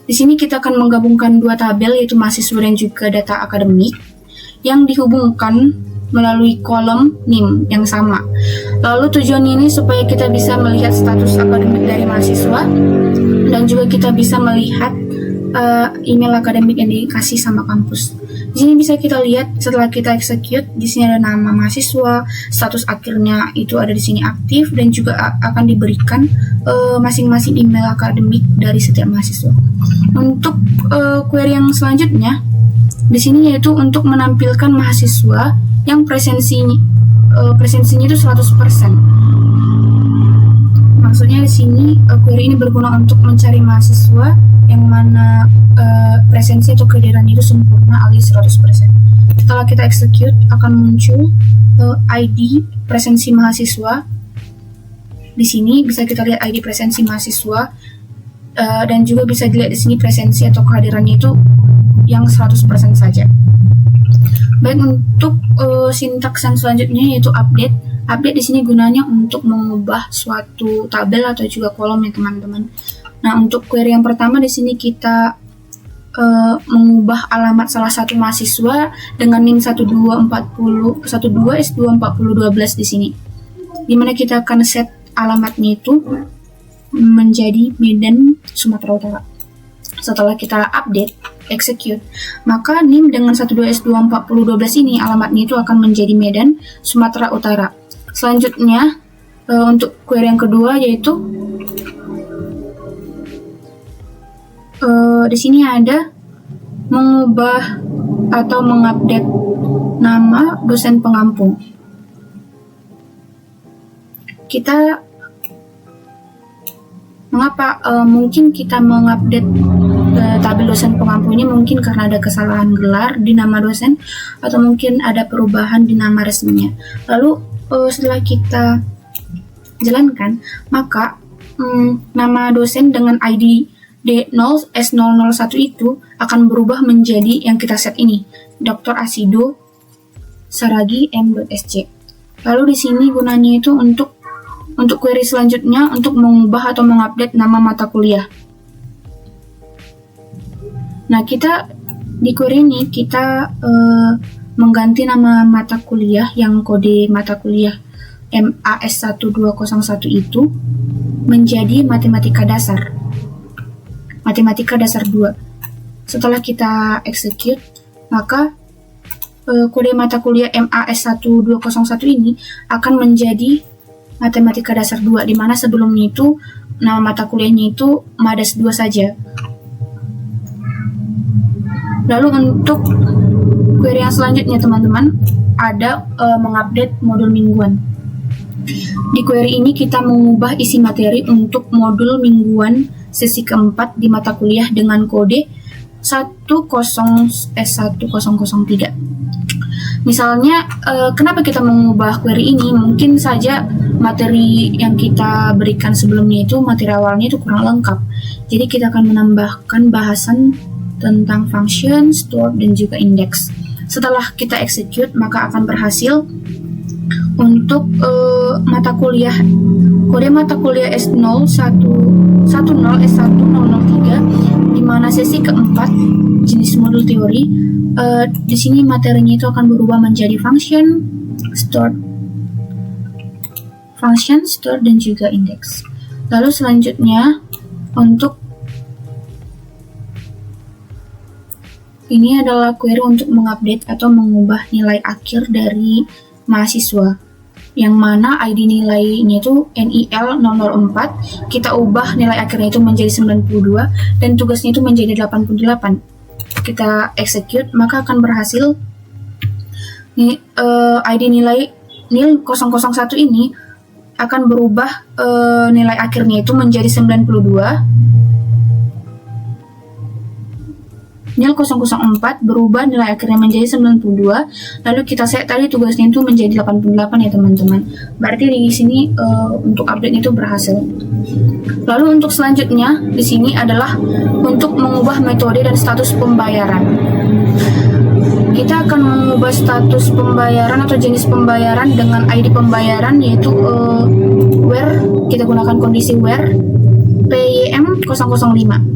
Di sini kita akan menggabungkan dua tabel, yaitu mahasiswa dan juga data akademik, yang dihubungkan melalui kolom NIM yang sama. Lalu tujuannya ini supaya kita bisa melihat status akademik dari mahasiswa dan juga kita bisa melihat email akademik yang dikasih sama kampus. Di sini bisa kita lihat setelah kita execute, di sini ada nama mahasiswa, status akhirnya itu ada di sini aktif, dan juga akan diberikan masing-masing email akademik dari setiap mahasiswa. Untuk query yang selanjutnya di sini yaitu untuk menampilkan mahasiswa yang presensinya itu 100%. Maksudnya di sini query ini berguna untuk mencari mahasiswa yang mana presensi atau kehadirannya itu sempurna alias 100%. Setelah kita execute akan muncul ID presensi mahasiswa. Di sini bisa kita lihat ID presensi mahasiswa dan juga bisa dilihat di sini presensi atau kehadirannya itu yang 100% saja. Baik, untuk sintaks yang selanjutnya yaitu update. Update di sini gunanya untuk mengubah suatu tabel atau juga kolom ya teman-teman. Nah, untuk query yang pertama di sini kita mengubah alamat salah satu mahasiswa dengan NIM 12S24012 di sini. Dimana kita akan set alamatnya itu menjadi Medan, Sumatera Utara. Setelah kita update, execute, maka NIM dengan 12S24012 ini alamatnya itu akan menjadi Medan, Sumatera Utara. Selanjutnya untuk query yang kedua yaitu di sini ada mengubah atau mengupdate nama dosen pengampung. Kita mengapa mungkin kita mengupdate tabel dosen pengampung ini mungkin karena ada kesalahan gelar di nama dosen atau mungkin ada perubahan di nama resminya. Lalu setelah kita jalankan, maka nama dosen dengan ID D0 S001 itu akan berubah menjadi yang kita set ini, Dr. Asido Saragi M.Sc. Lalu di sini gunanya itu untuk query selanjutnya untuk mengubah atau mengupdate nama mata kuliah. Nah, kita di query ini kita mengganti nama mata kuliah yang kode mata kuliah MAS1201 itu menjadi matematika dasar. Matematika dasar 2. Setelah kita execute, maka kode mata kuliah MAS1201 ini akan menjadi matematika dasar 2, di mana sebelumnya itu nama mata kuliahnya itu MADAS 2 saja. Lalu untuk query yang selanjutnya teman-teman, ada mengupdate modul mingguan. Di query ini kita mengubah isi materi untuk modul mingguan sesi keempat di mata kuliah dengan kode 10S1003. Misalnya, kenapa kita mengubah query ini? Mungkin saja materi yang kita berikan sebelumnya itu, materi awalnya itu kurang lengkap. Jadi kita akan menambahkan bahasan tentang function, store, dan juga index. Setelah kita execute, maka akan berhasil untuk mata kuliah, kode mata kuliah S01, 10S1003, di mana sesi keempat jenis modul teori, di sini materinya itu akan berubah menjadi function, store, dan juga index. Lalu selanjutnya untuk ini adalah query untuk mengupdate atau mengubah nilai akhir dari mahasiswa, yang mana ID nilainya itu NIL 004, kita ubah nilai akhirnya itu menjadi 92 dan tugasnya itu menjadi 88. Kita execute, maka akan berhasil ID nilai NIL 001 ini akan berubah nilai akhirnya itu menjadi 92. NIL 004 berubah nilai akhirnya menjadi 92, lalu kita set tadi tugasnya itu menjadi 88 ya teman-teman. Berarti di sini untuk update itu berhasil. Lalu untuk selanjutnya di sini adalah untuk mengubah metode dan status pembayaran. Kita akan mengubah status pembayaran atau jenis pembayaran dengan ID pembayaran, yaitu where, kita gunakan kondisi where PYM 005.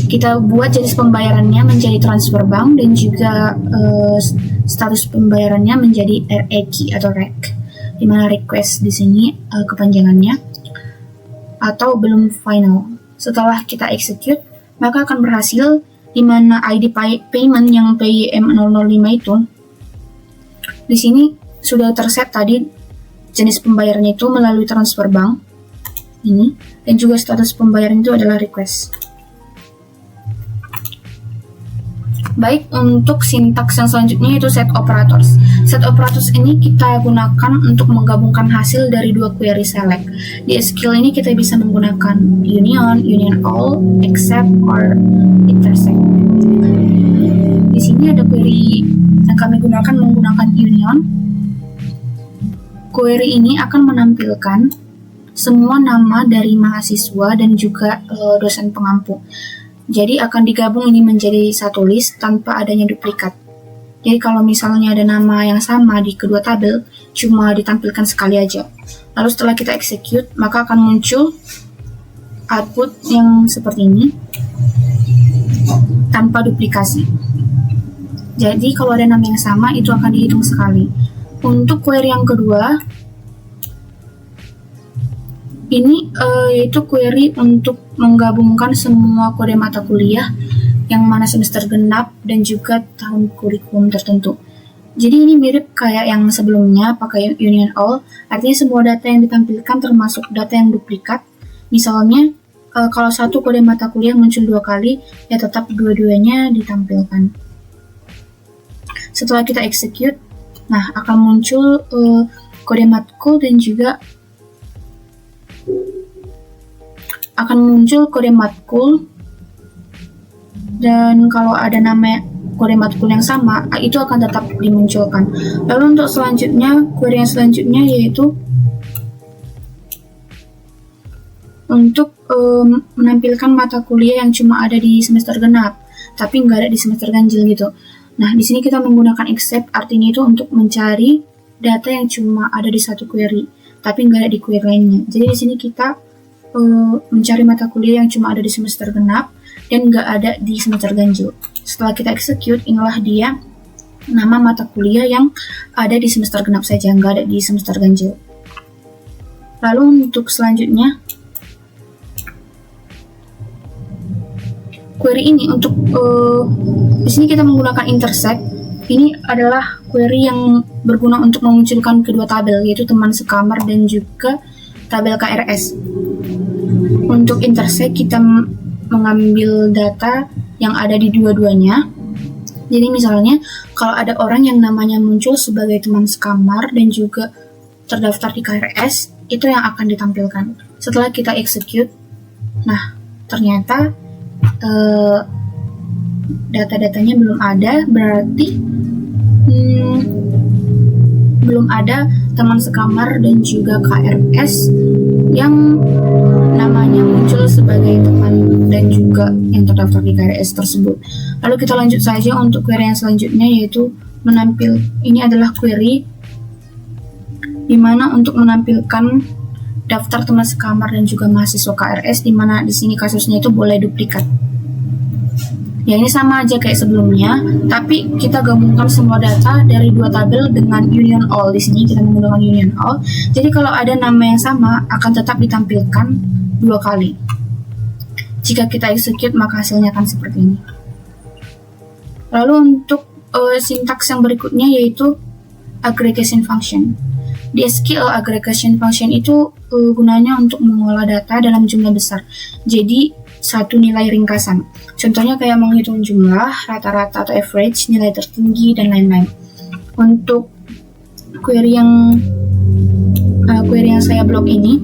Kita buat jenis pembayarannya menjadi transfer bank dan juga status pembayarannya menjadi REQ atau REC, di mana request di sini kepanjangannya atau belum final. Setelah kita execute, maka akan berhasil, di mana ID payment yang PYM 005 itu di sini sudah terset tadi jenis pembayarannya itu melalui transfer bank ini, dan juga status pembayaran itu adalah request. Baik, untuk sintaks yang selanjutnya itu set operators. Set operators ini kita gunakan untuk menggabungkan hasil dari dua query select. Di SQL ini kita bisa menggunakan union, union all, except, or intersect. Di sini ada query yang kami gunakan menggunakan union. Query ini akan menampilkan semua nama dari mahasiswa dan juga dosen pengampu. Jadi akan digabung ini menjadi satu list tanpa adanya duplikat. Jadi kalau misalnya ada nama yang sama di kedua tabel, cuma ditampilkan sekali aja. Lalu setelah kita execute, maka akan muncul output yang seperti ini, tanpa duplikasi. Jadi kalau ada nama yang sama, itu akan dihitung sekali. Untuk query yang kedua, ini yaitu query untuk menggabungkan semua kode mata kuliah yang mana semester genap dan juga tahun kurikulum tertentu. Jadi ini mirip kayak yang sebelumnya pakai union all, artinya semua data yang ditampilkan termasuk data yang duplikat. Misalnya kalau satu kode mata kuliah muncul 2 kali, ya tetap dua-duanya ditampilkan. Setelah kita execute, nah akan muncul kode matkul dan juga akan muncul kode matkul, dan kalau ada nama kode matkul yang sama, itu akan tetap dimunculkan. Lalu untuk selanjutnya, query yang selanjutnya yaitu untuk menampilkan mata kuliah yang cuma ada di semester genap, tapi nggak ada di semester ganjil gitu. Nah, di sini kita menggunakan except, artinya itu untuk mencari data yang cuma ada di satu query, tapi nggak ada di query lainnya. Jadi di sini kita mencari mata kuliah yang cuma ada di semester genap dan nggak ada di semester ganjil. Setelah kita execute, inilah dia nama mata kuliah yang ada di semester genap saja, nggak ada di semester ganjil. Lalu untuk selanjutnya, query ini untuk di sini kita menggunakan intersect. Ini adalah query yang berguna untuk memunculkan kedua tabel, yaitu teman sekamar dan juga tabel KRS. Untuk intersect kita mengambil data yang ada di dua-duanya. Jadi misalnya kalau ada orang yang namanya muncul sebagai teman sekamar dan juga terdaftar di KRS, itu yang akan ditampilkan. Setelah kita execute, nah ternyata data-datanya belum ada, berarti belum ada teman sekamar dan juga KRS yang namanya muncul sebagai teman dan juga yang terdaftar di KRS tersebut. Lalu kita lanjut saja untuk query yang selanjutnya, yaitu ini adalah query di mana untuk menampilkan daftar teman sekamar dan juga mahasiswa KRS, di mana di sini kasusnya itu boleh duplikat. Ya, ini sama aja kayak sebelumnya, tapi kita gabungkan semua data dari dua tabel dengan union all. Di sini kita menggunakan union all. Jadi kalau ada nama yang sama akan tetap ditampilkan dua kali. Jika kita execute, maka hasilnya akan seperti ini. Lalu untuk sintaks yang berikutnya yaitu aggregation function. Di SQL, aggregation function itu gunanya untuk mengolah data dalam jumlah besar. Jadi satu nilai ringkasan. Contohnya kayak menghitung jumlah, rata-rata atau average, nilai tertinggi, dan lain-lain. Untuk query yang saya blok ini,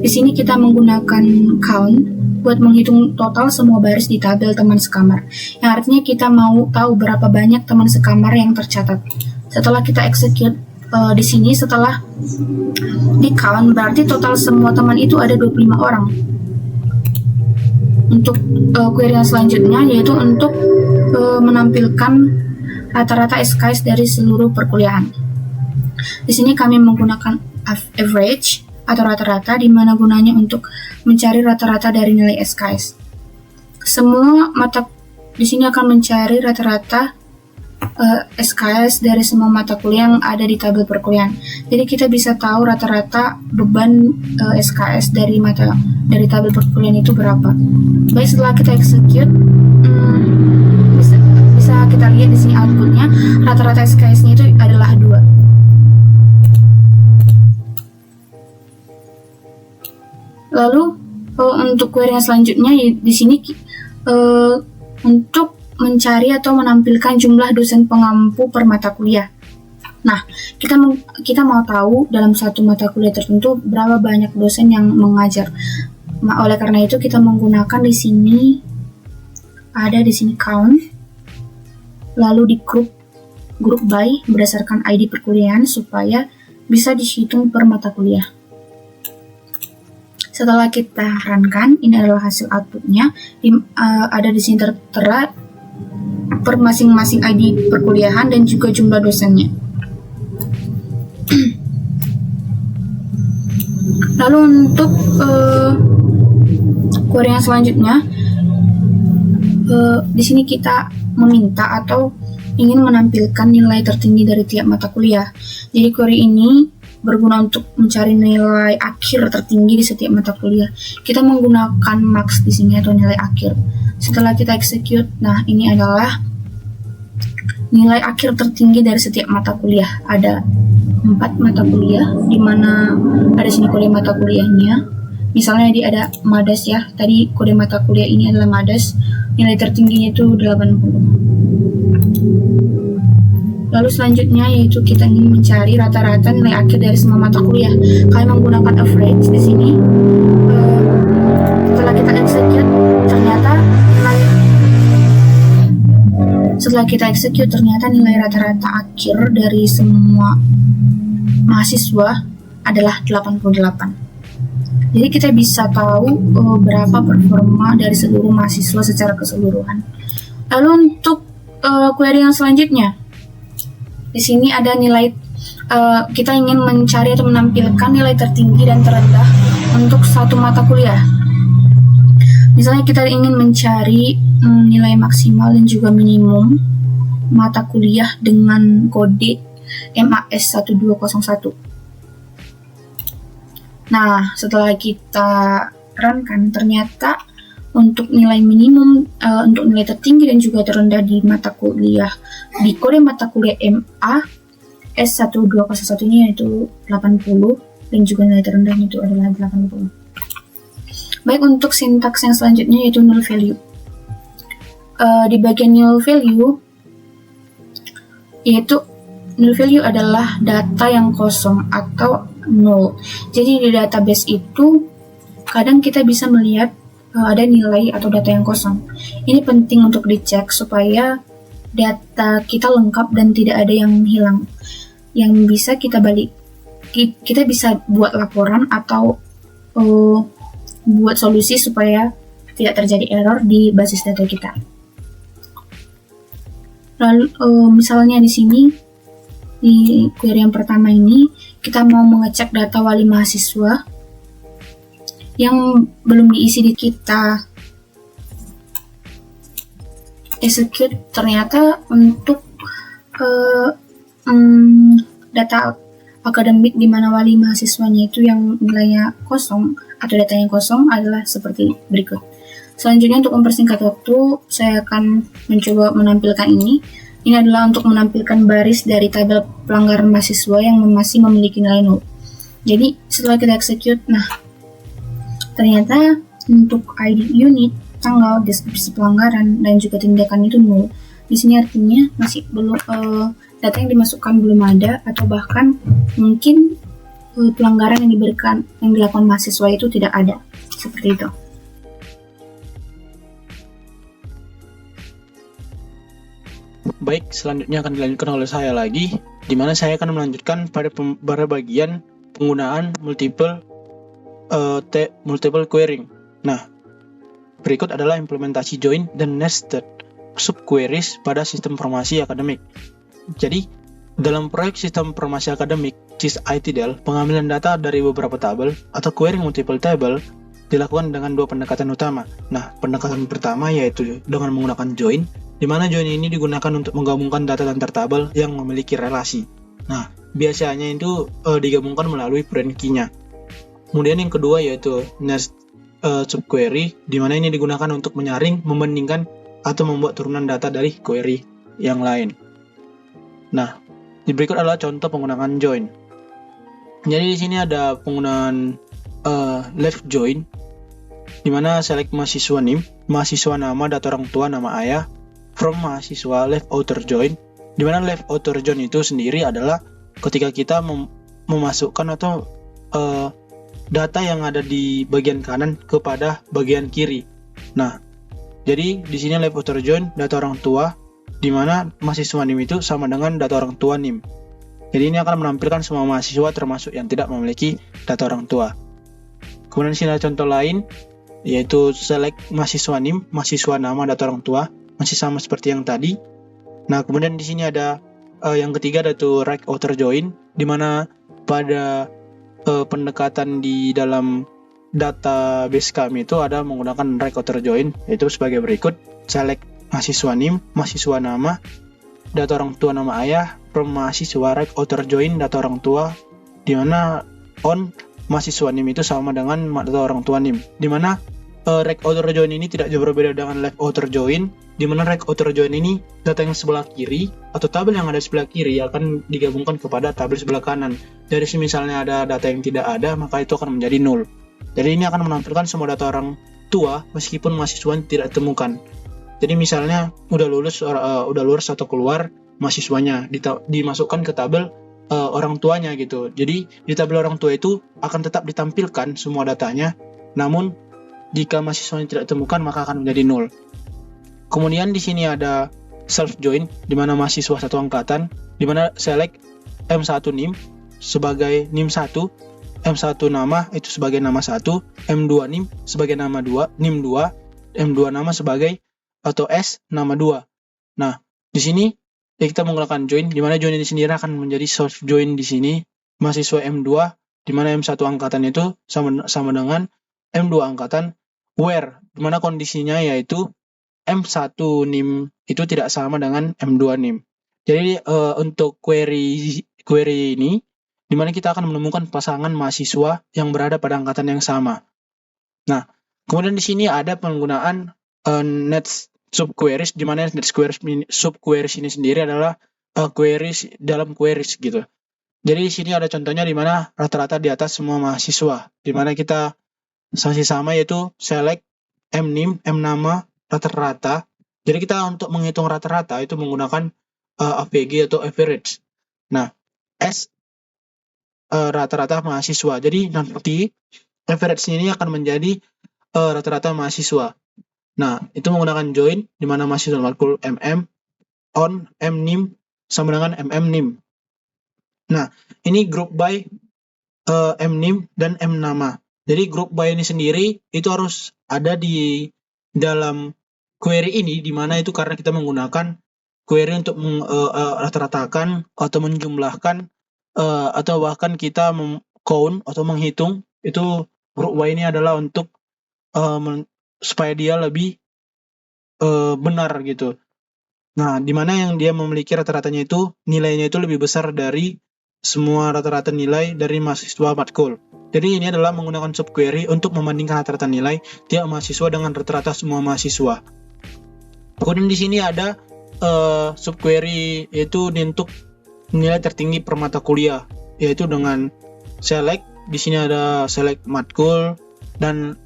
di sini kita menggunakan count buat menghitung total semua baris di tabel teman sekamar. Yang artinya kita mau tahu berapa banyak teman sekamar yang tercatat. Setelah kita execute di sini, setelah di count, berarti total semua teman itu ada 25 orang. Untuk query yang selanjutnya yaitu untuk menampilkan rata-rata SKS dari seluruh perkuliahan. Di sini kami menggunakan average atau rata-rata, di mana gunanya untuk mencari rata-rata dari nilai SKS. Semua mata di sini akan mencari rata-rata SKS dari semua mata kuliah yang ada di tabel perkuliahan. Jadi kita bisa tahu rata-rata beban SKS dari tabel perkuliahan itu berapa. Baik, setelah kita execute, bisa kita lihat di sini outputnya, rata-rata SKS-nya itu adalah 2. Lalu untuk query yang selanjutnya di sini untuk mencari atau menampilkan jumlah dosen pengampu per mata kuliah. Nah, kita mau tahu dalam satu mata kuliah tertentu berapa banyak dosen yang mengajar. Oleh karena itu kita menggunakan di sini count, lalu di group by berdasarkan ID perkuliahan supaya bisa dihitung per mata kuliah. Setelah kita runkan, ini adalah hasil outputnya. Ada di sini tertera per masing-masing ID perkuliahan dan juga jumlah dosennya. Lalu untuk query yang selanjutnya, di sini kita meminta atau ingin menampilkan nilai tertinggi dari tiap mata kuliah. Jadi query ini berguna untuk mencari nilai akhir tertinggi di setiap mata kuliah. Kita menggunakan max di sini atau nilai akhir. Setelah kita execute, nah ini adalah nilai akhir tertinggi dari setiap mata kuliah. Ada 4 mata kuliah, di mana ada sini kode mata kuliahnya. Misalnya ada MADAS ya, tadi kode mata kuliah ini adalah MADAS, nilai tertingginya itu 80. Lalu selanjutnya yaitu kita ingin mencari rata-rata nilai akhir dari semua mata kuliah. Kalian menggunakan average di sini. Setelah kita execute, ternyata nilai rata-rata akhir dari semua mahasiswa adalah 88. Jadi kita bisa tahu berapa performa dari seluruh mahasiswa secara keseluruhan. Lalu untuk query yang selanjutnya, di sini ada nilai, kita ingin mencari atau menampilkan nilai tertinggi dan terendah untuk satu mata kuliah. Misalnya kita ingin mencari nilai maksimal dan juga minimum mata kuliah dengan kode MAS 1201. Nah, setelah kita run-kan, ternyata untuk nilai minimum, untuk nilai tertinggi dan juga terendah di mata kuliah, di kode mata kuliah MAS 1201 ini yaitu 80, dan juga nilai terendahnya itu adalah 80. Baik, untuk sintaks yang selanjutnya yaitu null value. Di bagian null value, yaitu null value adalah data yang kosong atau null. Jadi di database itu kadang kita bisa melihat ada nilai atau data yang kosong. Ini penting untuk dicek supaya data kita lengkap dan tidak ada yang hilang. Yang bisa kita bisa buat laporan atau buat solusi supaya tidak terjadi error di basis data kita. Lalu misalnya di sini di query yang pertama ini kita mau mengecek data wali mahasiswa yang belum diisi, di kita execute. Ternyata untuk data akademik di mana wali mahasiswanya itu yang nilainya kosong atau data yang kosong adalah seperti berikut. Selanjutnya untuk mempersingkat waktu, saya akan mencoba menampilkan ini. Ini adalah untuk menampilkan baris dari tabel pelanggaran mahasiswa yang masih memiliki nilai 0. Jadi setelah kita execute, nah ternyata untuk ID unit, tanggal, deskripsi pelanggaran, dan juga tindakan itu 0. Di sini artinya masih belum, data yang dimasukkan belum ada, atau bahkan mungkin pelanggaran yang dilakukan mahasiswa itu tidak ada, seperti itu. Baik, selanjutnya akan dilanjutkan oleh saya lagi, di mana saya akan melanjutkan pada bagian penggunaan multiple querying. Nah, berikut adalah implementasi join dan nested subqueries pada sistem informasi akademik. Jadi, dalam proyek sistem informasi akademik CIS ITDL, pengambilan data dari beberapa tabel atau querying multiple table dilakukan dengan dua pendekatan utama. Nah, pendekatan pertama yaitu dengan menggunakan join, di mana join ini digunakan untuk menggabungkan data antar tabel yang memiliki relasi. Nah, biasanya itu digabungkan melalui foreign key-nya. Kemudian yang kedua yaitu nest subquery, di mana ini digunakan untuk menyaring, membandingkan, atau membuat turunan data dari query yang lain. Nah, di berikut adalah contoh penggunaan join. Jadi di sini ada penggunaan left join, di mana select mahasiswa name, mahasiswa nama, data orang tua, nama ayah, from mahasiswa left outer join, di mana left outer join itu sendiri adalah ketika kita memasukkan atau data yang ada di bagian kanan kepada bagian kiri. Nah, jadi di sini left outer join data orang tua, di mana mahasiswa NIM itu sama dengan data orang tua NIM. Jadi ini akan menampilkan semua mahasiswa termasuk yang tidak memiliki data orang tua. Kemudian di sini ada contoh lain, yaitu select mahasiswa NIM, mahasiswa nama, data orang tua, masih sama seperti yang tadi. Nah, kemudian di sini ada yang ketiga, yaitu right outer join, di mana pada pendekatan di dalam database kami itu ada menggunakan right outer join, yaitu sebagai berikut: select mahasiswa NIM, mahasiswa nama, data orang tua, nama ayah, from mahasiswa right outer join data orang tua, di mana on mahasiswa NIM itu sama dengan data orang tua NIM, di mana right outer join ini tidak jauh berbeda dengan left outer join, di mana right outer join ini data yang sebelah kiri atau tabel yang ada di sebelah kiri akan digabungkan kepada tabel sebelah kanan. Jadi misalnya ada data yang tidak ada, maka itu akan menjadi 0. Jadi ini akan menampilkan semua data orang tua meskipun mahasiswa tidak ditemukan. Jadi misalnya udah lulus atau keluar mahasiswanya dimasukkan ke tabel orang tuanya gitu. Jadi di tabel orang tua itu akan tetap ditampilkan semua datanya, namun jika mahasiswanya tidak ditemukan maka akan menjadi 0. Kemudian di sini ada self join, di mana mahasiswa satu angkatan, di mana select M1 NIM sebagai NIM 1, M1 nama itu sebagai nama 1, M2 nim sebagai nama 2, nim 2, M2 nama sebagai atau S nama 2. Nah, di sini ya kita menggunakan join, di mana join ini sendiri akan menjadi source join di sini mahasiswa M2, di mana M1 angkatan itu sama dengan M2 angkatan, where di mana kondisinya yaitu M1 nim itu tidak sama dengan M2 nim. Jadi untuk query ini di mana kita akan menemukan pasangan mahasiswa yang berada pada angkatan yang sama. Nah, kemudian di sini ada penggunaan net subqueries, di mana net subqueries ini sendiri adalah queries dalam queries gitu. Jadi di sini ada contohnya di mana rata-rata di atas semua mahasiswa, di mana kita masih sama yaitu select mnim, mnama, rata-rata. Jadi kita untuk menghitung rata-rata itu menggunakan AVG atau average. Nah, S rata-rata mahasiswa. Jadi nanti average ini akan menjadi rata-rata mahasiswa. Nah, itu menggunakan join di mana mahasiswa matkul mm on mnim sama dengan mmnim. Nah, ini group by mnim dan mnama. Jadi group by ini sendiri itu harus ada di dalam query ini, di mana itu karena kita menggunakan query untuk rata-ratakan atau menjumlahkan atau bahkan kita count atau menghitung itu group by ini adalah untuk supaya dia lebih benar gitu. Nah, di mana yang dia memiliki rata-ratanya itu nilainya itu lebih besar dari semua rata-rata nilai dari mahasiswa matkul. Jadi ini adalah menggunakan subquery untuk membandingkan rata-rata nilai tiap mahasiswa dengan rata-rata semua mahasiswa. Kemudian di sini ada subquery yaitu untuk nilai tertinggi per mata kuliah, yaitu dengan select. Di sini ada select matkul dan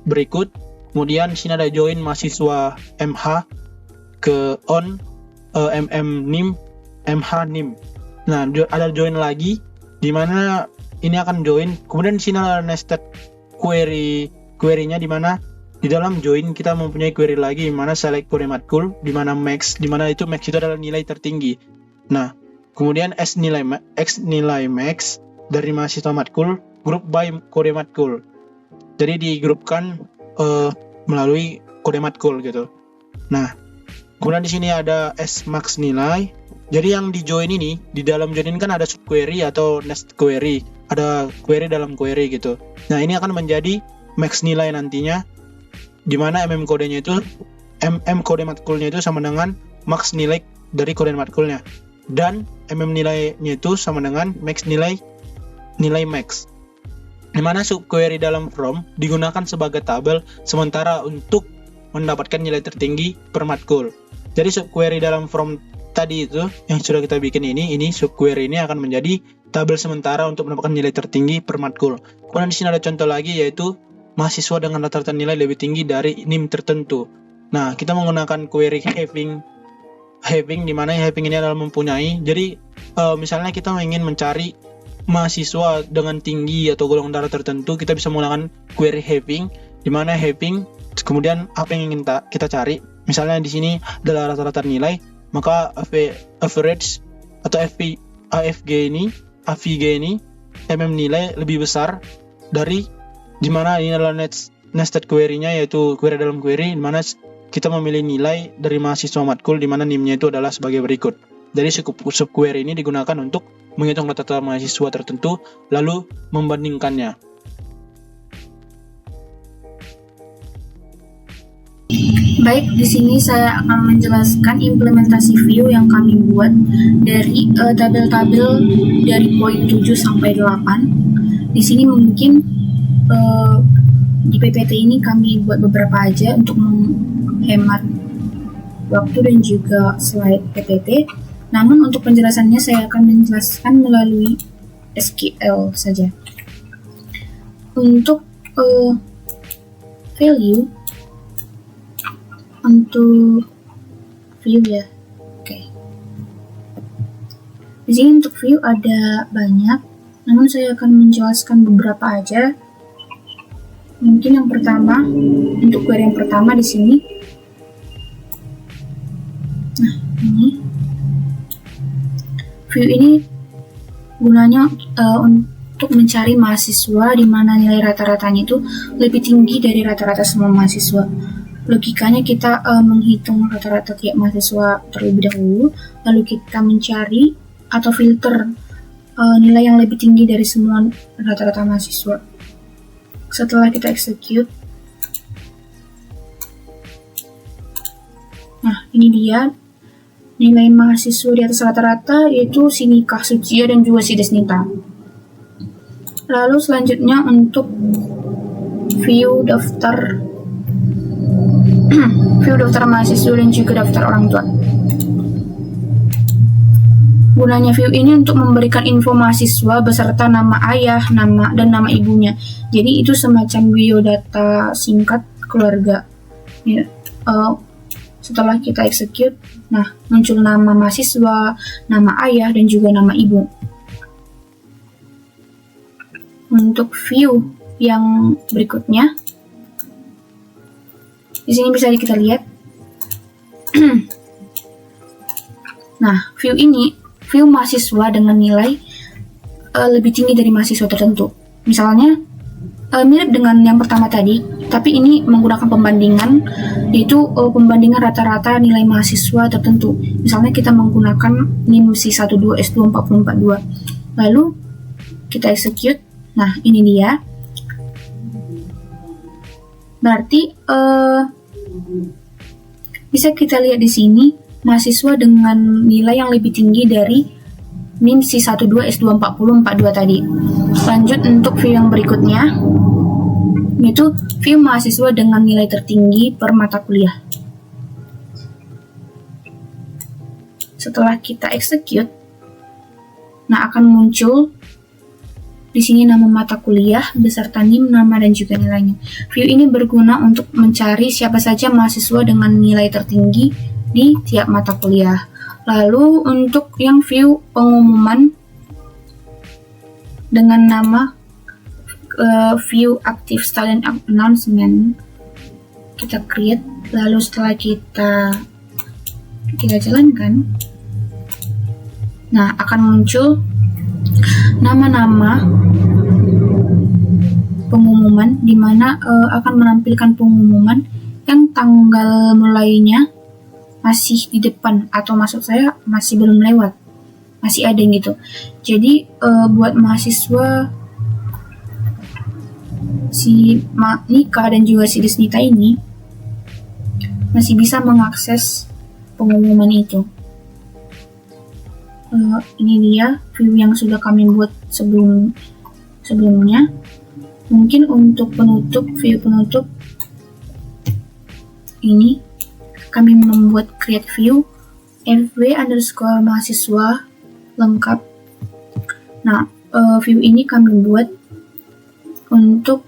berikut. Kemudian di sini ada join mahasiswa MH ke on nim, MH nim. Nah, ada join lagi di mana ini akan join. Kemudian di sini ada nested query-nya di mana di dalam join kita mempunyai query lagi di mana select kode matkul, di mana max, di mana itu max itu adalah nilai tertinggi. Nah, kemudian X nilai max dari mahasiswa matkul, group by kode matkul. Jadi digrupkan melalui kode matkul gitu. Nah, kemudian di sini ada S max nilai. Jadi yang di join ini, di dalam join ini kan ada subquery atau nest query, ada query dalam query gitu. Nah, ini akan menjadi max nilai nantinya, di mana kodenya itu, kode matkulnya itu sama dengan max nilai dari kode matkulnya, dan nilainya itu sama dengan max nilai max. Di mana subquery dalam from digunakan sebagai tabel sementara untuk mendapatkan nilai tertinggi per matkul. Jadi subquery dalam from tadi itu yang sudah kita bikin ini subquery ini akan menjadi tabel sementara untuk mendapatkan nilai tertinggi per matkul. Kemudian di sini ada contoh lagi yaitu mahasiswa dengan rata-rata nilai lebih tinggi dari NIM tertentu. Nah, kita menggunakan query having di mana having ini adalah mempunyai. Jadi misalnya kita ingin mencari mahasiswa dengan tinggi atau golongan darah tertentu, kita bisa menggunakan query having di mana having kemudian apa yang ingin kita cari. Misalnya di sini adalah rata-rata nilai, maka average atau AVG ini nilai lebih besar dari di mana ini adalah nested query-nya yaitu query dalam query di mana kita memilih nilai dari mahasiswa matkul di mana NIM-nya itu adalah sebagai berikut. Jadi subquery ini digunakan untuk menghitung rata-rata mahasiswa tertentu lalu membandingkannya. Baik, di sini saya akan menjelaskan implementasi view yang kami buat dari tabel-tabel dari poin 7 sampai 8. Di sini mungkin di PPT ini kami buat beberapa aja untuk menghemat waktu dan juga slide PPT. Namun untuk penjelasannya saya akan menjelaskan melalui SQL saja. Untuk value untuk view ya. Oke. Di sini untuk view ada banyak, namun saya akan menjelaskan beberapa aja. Mungkin yang pertama, untuk query yang pertama di sini. Nah, ini view ini gunanya untuk mencari mahasiswa di mana nilai rata-ratanya itu lebih tinggi dari rata-rata semua mahasiswa. Logikanya kita menghitung rata-rata tiap mahasiswa terlebih dahulu, lalu kita mencari atau filter nilai yang lebih tinggi dari semua rata-rata mahasiswa. Setelah kita execute, nah ini dia nilai mahasiswa di atas rata-rata, yaitu si Nikah Sucia dan juga si Desnita. Lalu selanjutnya untuk view daftar view daftar mahasiswa dan juga daftar orang tua. Gunanya view ini untuk memberikan info mahasiswa beserta nama ayah, nama dan nama ibunya. Jadi itu semacam biodata singkat keluarga. Ya, setelah kita execute, nah muncul nama mahasiswa, nama ayah dan juga nama ibu. Untuk view yang berikutnya, di sini bisa kita lihat. Nah, view mahasiswa dengan nilai lebih tinggi dari mahasiswa tertentu. Misalnya mirip dengan yang pertama tadi, tapi ini menggunakan pembandingan, yaitu pembandingan rata-rata nilai mahasiswa tertentu. Misalnya kita menggunakan NIM C12 S2 4042. Lalu kita execute. Nah, ini dia. Berarti bisa kita lihat di sini mahasiswa dengan nilai yang lebih tinggi dari NIM C12 S2 4042 tadi. Lanjut untuk view yang berikutnya, yaitu view mahasiswa dengan nilai tertinggi per mata kuliah. Setelah kita execute, nah akan muncul di sini nama mata kuliah beserta NIM, nama dan juga nilainya. View ini berguna untuk mencari siapa saja mahasiswa dengan nilai tertinggi di tiap mata kuliah. Lalu untuk yang view pengumuman dengan nama view active student announcement, kita create. Lalu setelah kita jalankan, nah akan muncul nama-nama pengumuman, di mana akan menampilkan pengumuman yang tanggal mulainya masih di depan, atau maksud saya masih belum lewat, masih ada gitu. Jadi buat mahasiswa si Nikah dan juga si Desnita ini masih bisa mengakses pengumuman itu. Ini dia view yang sudah kami buat sebelumnya. Mungkin untuk view penutup ini kami membuat create view fw_mahasiswa lengkap. Nah, view ini kami buat untuk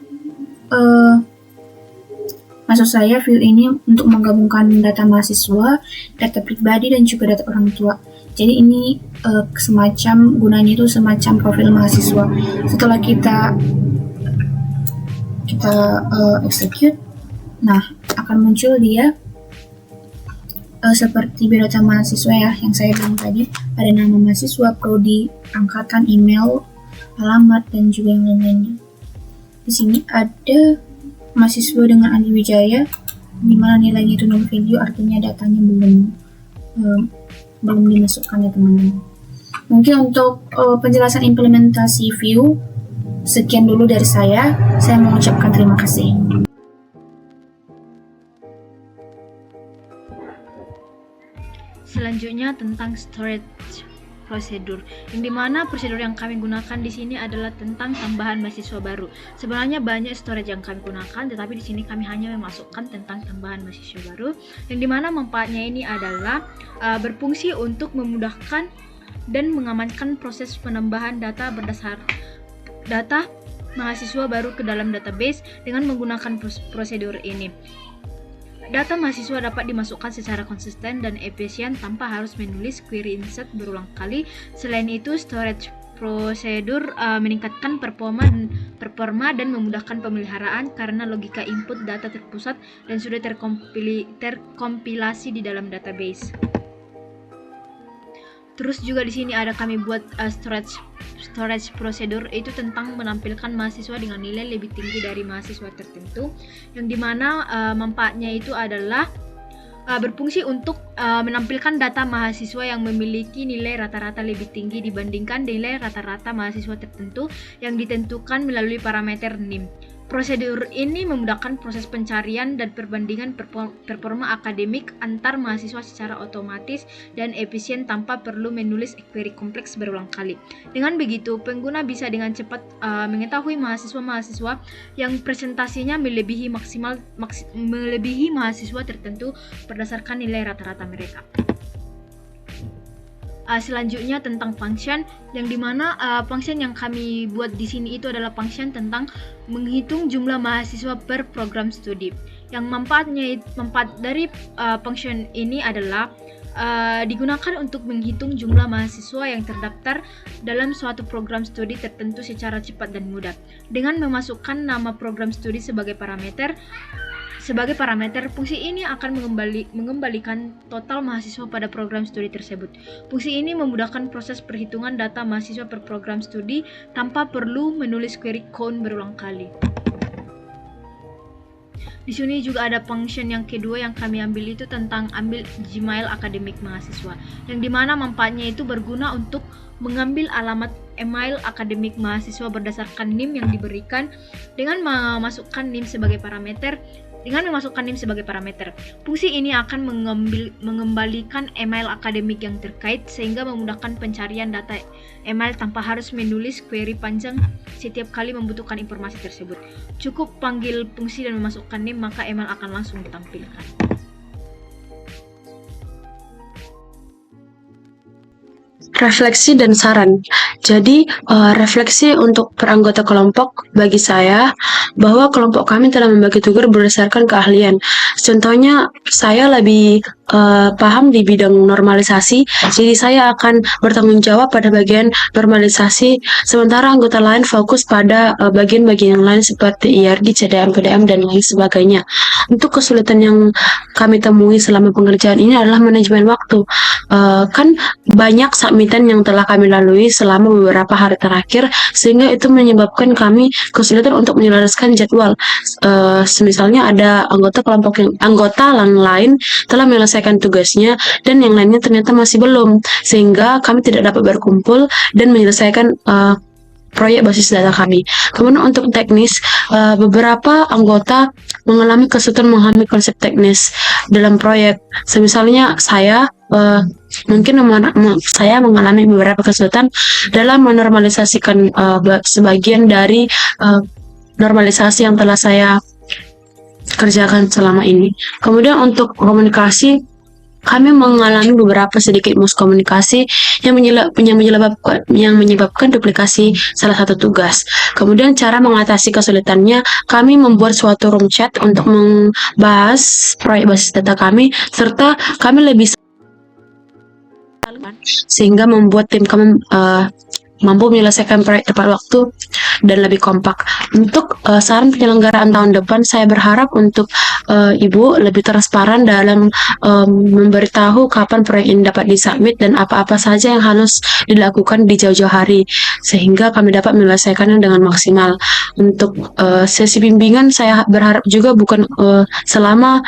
maksud saya view ini untuk menggabungkan data mahasiswa, data pribadi dan juga data orang tua. Jadi ini semacam gunanya itu semacam profil mahasiswa. Setelah kita execute, nah akan muncul dia seperti biodata mahasiswa ya, yang saya bilang tadi. Ada nama mahasiswa, prodi, angkatan, email, alamat dan juga yang lain-lainnya. Di sini ada mahasiswa dengan Andi Wijaya, di mana nilainya itu non value, artinya datanya belum dimasukkan ya teman-teman. Mungkin untuk penjelasan implementasi view sekian dulu dari saya. Saya mengucapkan terima kasih. Selanjutnya tentang storage prosedur, yang dimana prosedur yang kami gunakan di sini adalah tentang tambahan mahasiswa baru. Sebenarnya banyak storage yang kami gunakan, tetapi di sini kami hanya memasukkan tentang tambahan mahasiswa baru, yang dimana manfaatnya ini adalah berfungsi untuk memudahkan dan mengamankan proses penambahan data berdasar data mahasiswa baru ke dalam database dengan menggunakan prosedur ini. Data mahasiswa dapat dimasukkan secara konsisten dan efisien tanpa harus menulis query insert berulang kali. Selain itu, storage prosedur meningkatkan performa dan memudahkan pemeliharaan karena logika input data terpusat dan sudah terkompilasi di dalam database. Terus juga di sini ada kami buat storage procedure, itu tentang menampilkan mahasiswa dengan nilai lebih tinggi dari mahasiswa tertentu, yang dimana manfaatnya itu adalah berfungsi untuk menampilkan data mahasiswa yang memiliki nilai rata-rata lebih tinggi dibandingkan nilai rata-rata mahasiswa tertentu yang ditentukan melalui parameter NIM. Prosedur ini memudahkan proses pencarian dan perbandingan performa akademik antar mahasiswa secara otomatis dan efisien tanpa perlu menulis query kompleks berulang kali. Dengan begitu, pengguna bisa dengan cepat mengetahui mahasiswa-mahasiswa yang presentasinya melebihi mahasiswa tertentu berdasarkan nilai rata-rata mereka. Selanjutnya tentang function, yang dimana function yang kami buat di sini itu adalah function tentang menghitung jumlah mahasiswa per program studi. Yang manfaat dari function ini adalah digunakan untuk menghitung jumlah mahasiswa yang terdaftar dalam suatu program studi tertentu secara cepat dan mudah. Dengan memasukkan nama program studi sebagai parameter, fungsi ini akan mengembalikan total mahasiswa pada program studi tersebut. Fungsi ini memudahkan proses perhitungan data mahasiswa per program studi tanpa perlu menulis query count berulang kali. Di sini juga ada function yang kedua yang kami ambil itu tentang ambil Gmail akademik mahasiswa, yang dimana manfaatnya itu berguna untuk mengambil alamat email akademik mahasiswa berdasarkan NIM yang diberikan dengan memasukkan NIM sebagai parameter. Fungsi ini akan mengembalikan email akademik yang terkait sehingga memudahkan pencarian data email tanpa harus menulis query panjang setiap kali membutuhkan informasi tersebut. Cukup panggil fungsi dan memasukkan NIM, maka email akan langsung ditampilkan. Refleksi dan saran. Jadi, refleksi untuk per anggota kelompok bagi saya bahwa kelompok kami telah membagi tugas berdasarkan keahlian. Contohnya, saya lebih paham di bidang normalisasi, jadi saya akan bertanggung jawab pada bagian normalisasi, sementara anggota lain fokus pada bagian-bagian yang lain seperti IRD, CDM, PDM, dan lain sebagainya. Untuk kesulitan yang kami temui selama pengerjaan ini adalah manajemen waktu. Kan banyak submitan yang telah kami lalui selama beberapa hari terakhir, sehingga itu menyebabkan kami kesulitan untuk menyelaraskan jadwal. Misalnya ada anggota yang lain telah menyelesaikan tugasnya dan yang lainnya ternyata masih belum, sehingga kami tidak dapat berkumpul dan menyelesaikan proyek basis data kami. Kemudian untuk teknis, beberapa anggota mengalami kesulitan memahami konsep teknis dalam proyek. Misalnya saya mengalami beberapa kesulitan dalam menormalisasikan sebagian dari normalisasi yang telah saya kerjakan selama ini. Kemudian untuk komunikasi, kami mengalami beberapa sedikit miskomunikasi yang menyebabkan duplikasi salah satu tugas. Kemudian cara mengatasi kesulitannya, kami membuat suatu room chat untuk membahas proyek basis data kami, serta kami lebih sehingga membuat tim kami mampu menyelesaikan proyek tepat waktu dan lebih kompak. Untuk saran penyelenggaraan tahun depan, saya berharap untuk Ibu lebih transparan dalam memberitahu kapan proyek ini dapat disubmit dan apa-apa saja yang harus dilakukan di jauh-jauh hari, sehingga kami dapat menyelesaikannya dengan maksimal. Untuk sesi bimbingan, saya berharap juga bukan selama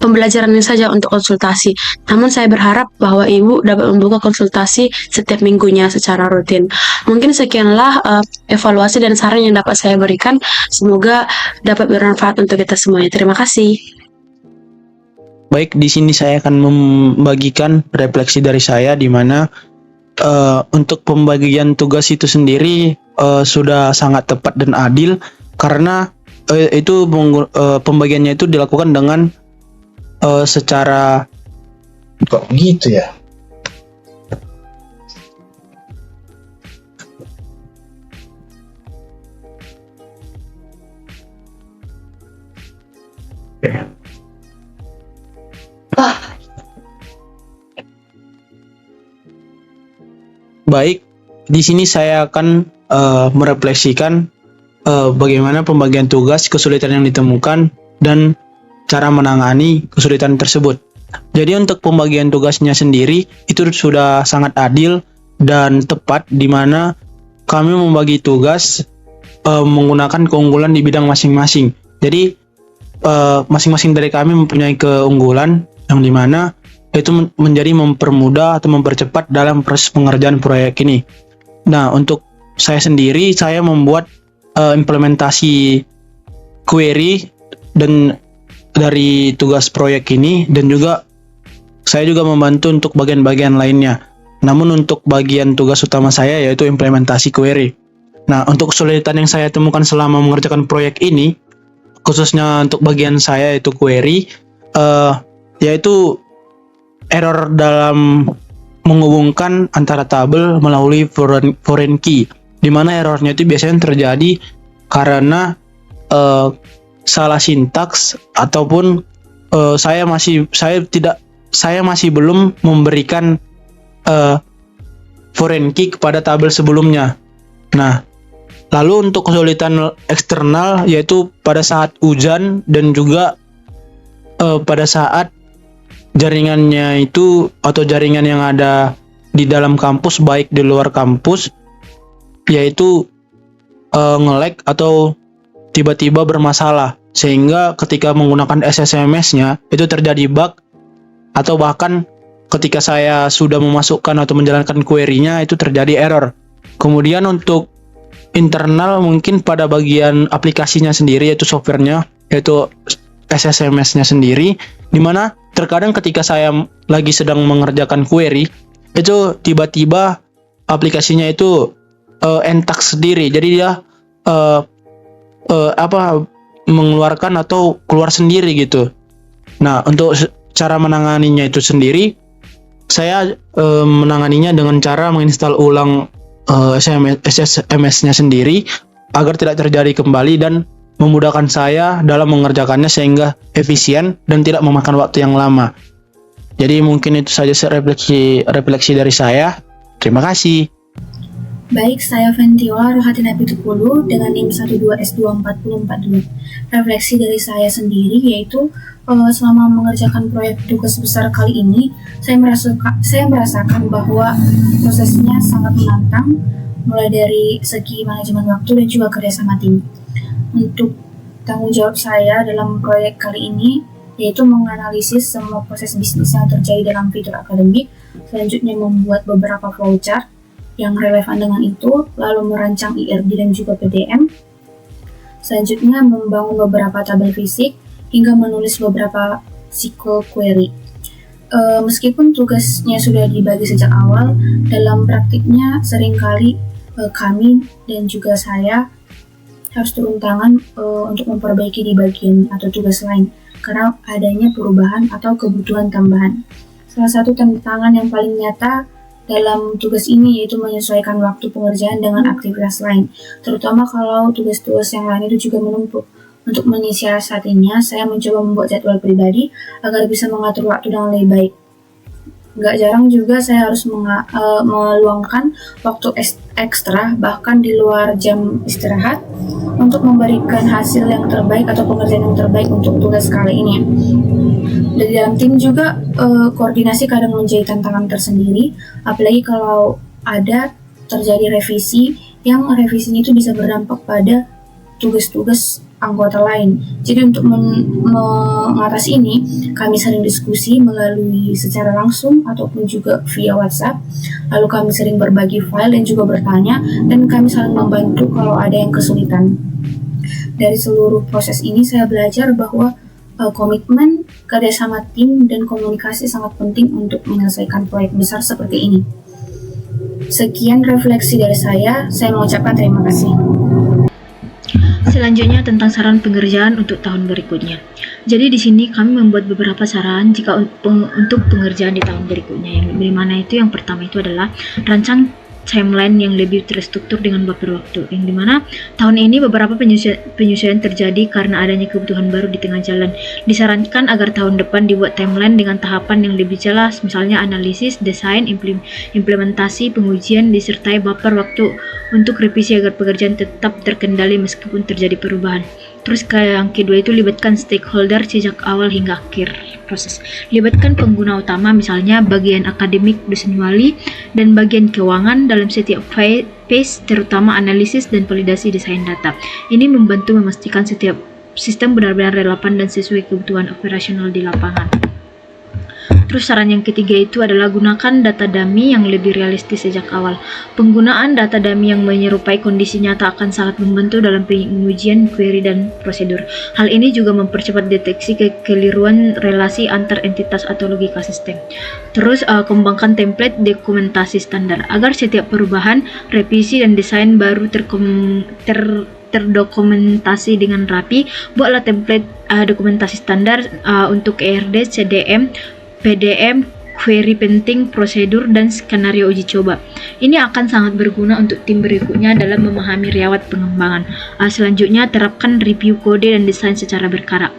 pembelajaran ini saja untuk konsultasi, namun saya berharap bahwa Ibu dapat membuka konsultasi setiap minggunya secara rutin. Mungkin sekianlah evaluasi dan saran yang dapat saya berikan. Semoga dapat bermanfaat untuk kita semuanya. Terima kasih. Baik, di sini saya akan membagikan refleksi dari saya, di mana untuk pembagian tugas itu sendiri sudah sangat tepat dan adil, karena pembagiannya itu dilakukan dengan secara kok gitu ya. Baik, di sini saya akan merefleksikan bagaimana pembagian tugas, kesulitan yang ditemukan, dan cara menangani kesulitan tersebut. Jadi untuk pembagian tugasnya sendiri itu sudah sangat adil dan tepat, di mana kami membagi tugas menggunakan keunggulan di bidang masing-masing. Jadi masing-masing dari kami mempunyai keunggulan yang dimana itu menjadi mempermudah atau mempercepat dalam proses pengerjaan proyek ini. Nah, untuk saya sendiri, saya membuat implementasi query dan dari tugas proyek ini, dan juga saya juga membantu untuk bagian-bagian lainnya. Namun untuk bagian tugas utama saya yaitu implementasi query. Nah, untuk kesulitan yang saya temukan selama mengerjakan proyek ini, khususnya untuk bagian saya yaitu query, yaitu error dalam menghubungkan antara tabel melalui foreign key, di mana errornya itu biasanya terjadi karena salah sintaks ataupun saya masih belum memberikan foreign key kepada tabel sebelumnya. Nah, lalu untuk kesulitan eksternal yaitu pada saat hujan dan juga pada saat jaringannya itu atau jaringan yang ada di dalam kampus baik di luar kampus yaitu nge-lag atau tiba-tiba bermasalah, sehingga ketika menggunakan SSMS-nya itu terjadi bug, atau bahkan ketika saya sudah memasukkan atau menjalankan query-nya itu terjadi error. Kemudian untuk internal mungkin pada bagian aplikasinya sendiri yaitu softwarenya yaitu SSMS-nya sendiri, dimana terkadang ketika saya lagi sedang mengerjakan query itu tiba-tiba aplikasinya itu entak sendiri, jadi dia mengeluarkan atau keluar sendiri gitu. Nah, untuk cara menanganinya itu sendiri, saya menanganinya dengan cara menginstal ulang SSMS-nya sendiri agar tidak terjadi kembali dan memudahkan saya dalam mengerjakannya sehingga efisien dan tidak memakan waktu yang lama. Jadi mungkin itu saja refleksi dari saya. Terima kasih. Baik, saya Ventiola Rohatina Pitupulu dengan NIM 12S24042. Refleksi dari saya sendiri yaitu selama mengerjakan proyek tugas besar kali ini, saya merasakan bahwa prosesnya sangat menantang, mulai dari segi manajemen waktu dan juga kerjasama tim. Untuk tanggung jawab saya dalam proyek kali ini yaitu menganalisis semua proses bisnis yang terjadi dalam fitur akademik, selanjutnya membuat beberapa flowchart yang relevan dengan itu, lalu merancang IRD dan juga PDM, selanjutnya membangun beberapa tabel fisik, hingga menulis beberapa SQL query. Meskipun tugasnya sudah dibagi sejak awal, dalam praktiknya seringkali kami dan juga saya harus turun tangan untuk memperbaiki di bagian atau tugas lain, karena adanya perubahan atau kebutuhan tambahan. Salah satu tantangan yang paling nyata dalam tugas ini yaitu menyesuaikan waktu pengerjaan dengan aktivitas lain, terutama kalau tugas-tugas yang lain itu juga menumpuk. Untuk menyiasatinya, saya mencoba membuat jadwal pribadi agar bisa mengatur waktu dengan lebih baik. Nggak jarang juga saya harus meluangkan waktu ekstra, bahkan di luar jam istirahat, untuk memberikan hasil yang terbaik atau pengerjaan yang terbaik untuk tugas kali ini. Dari dalam tim juga koordinasi kadang menjadi tantangan tersendiri, apalagi kalau ada terjadi revisi yang revisinya itu bisa berdampak pada tugas-tugas anggota lain. Jadi untuk mengatasi ini, kami sering diskusi melalui secara langsung ataupun juga via WhatsApp. Lalu kami sering berbagi file dan juga bertanya, dan kami saling membantu kalau ada yang kesulitan. Dari seluruh proses ini saya belajar bahwa komitmen, kerjasama tim, dan komunikasi sangat penting untuk menyelesaikan proyek besar seperti ini. Sekian refleksi dari saya mengucapkan terima kasih. Selanjutnya tentang saran pengerjaan untuk tahun berikutnya. Jadi di sini kami membuat beberapa saran jika untuk pengerjaan di tahun berikutnya. Yang dimana itu yang pertama itu adalah rancang timeline yang lebih terstruktur dengan buffer waktu. Yang dimana tahun ini beberapa penyesuaian terjadi karena adanya kebutuhan baru di tengah jalan. Disarankan agar tahun depan dibuat timeline dengan tahapan yang lebih jelas, misalnya analisis, desain, implementasi, pengujian, disertai buffer waktu untuk revisi agar pekerjaan tetap terkendali meskipun terjadi perubahan. Terus yang kedua itu libatkan stakeholder sejak awal hingga akhir proses. Libatkan pengguna utama misalnya bagian akademik, dosen wali, dan bagian keuangan dalam setiap phase terutama analisis dan validasi desain data. Ini membantu memastikan setiap sistem benar-benar relevan dan sesuai kebutuhan operasional di lapangan. Terus saran yang ketiga itu adalah gunakan data dummy yang lebih realistis sejak awal. Penggunaan data dummy yang menyerupai kondisi nyata akan sangat membantu dalam pengujian query dan prosedur. Hal ini juga mempercepat deteksi kekeliruan relasi antar entitas atau logika sistem. Terus kembangkan template dokumentasi standar agar setiap perubahan, revisi dan desain baru terdokumentasi dengan rapi. Buatlah template dokumentasi standar untuk ERD, CDM, PDM, query penting, prosedur, dan skenario uji coba. Ini akan sangat berguna untuk tim berikutnya dalam memahami riwayat pengembangan. Selanjutnya, terapkan review kode dan desain secara berkala.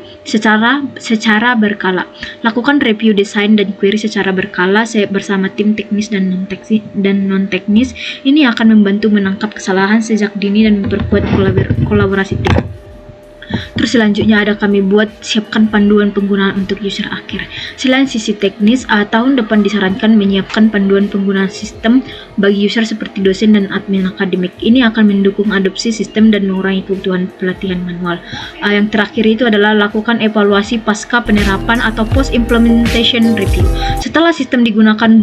Lakukan review desain dan query secara berkala bersama tim teknis dan non-teknis. Ini akan membantu menangkap kesalahan sejak dini dan memperkuat kolaborasi tim. Terus selanjutnya ada kami siapkan panduan penggunaan untuk user akhir. Selain sisi teknis, tahun depan disarankan menyiapkan panduan penggunaan sistem bagi user seperti dosen dan admin akademik. Ini akan mendukung adopsi sistem dan mengurangi kebutuhan pelatihan manual. Yang terakhir itu adalah lakukan evaluasi pasca penerapan atau post implementation review. Setelah sistem digunakan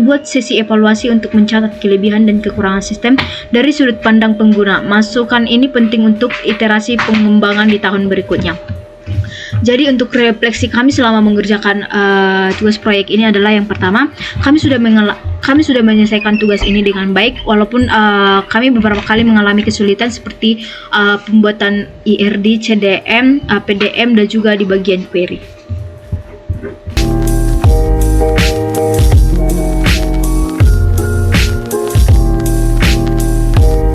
buat sesi evaluasi untuk mencatat kelebihan dan kekurangan sistem dari sudut pandang pengguna. Masukan ini penting untuk iterasi pengembangan di tahun berikutnya. Jadi untuk refleksi kami selama mengerjakan tugas proyek ini adalah yang pertama, kami sudah menyelesaikan tugas ini dengan baik walaupun kami beberapa kali mengalami kesulitan seperti pembuatan IRD, CDM, PDM dan juga di bagian query.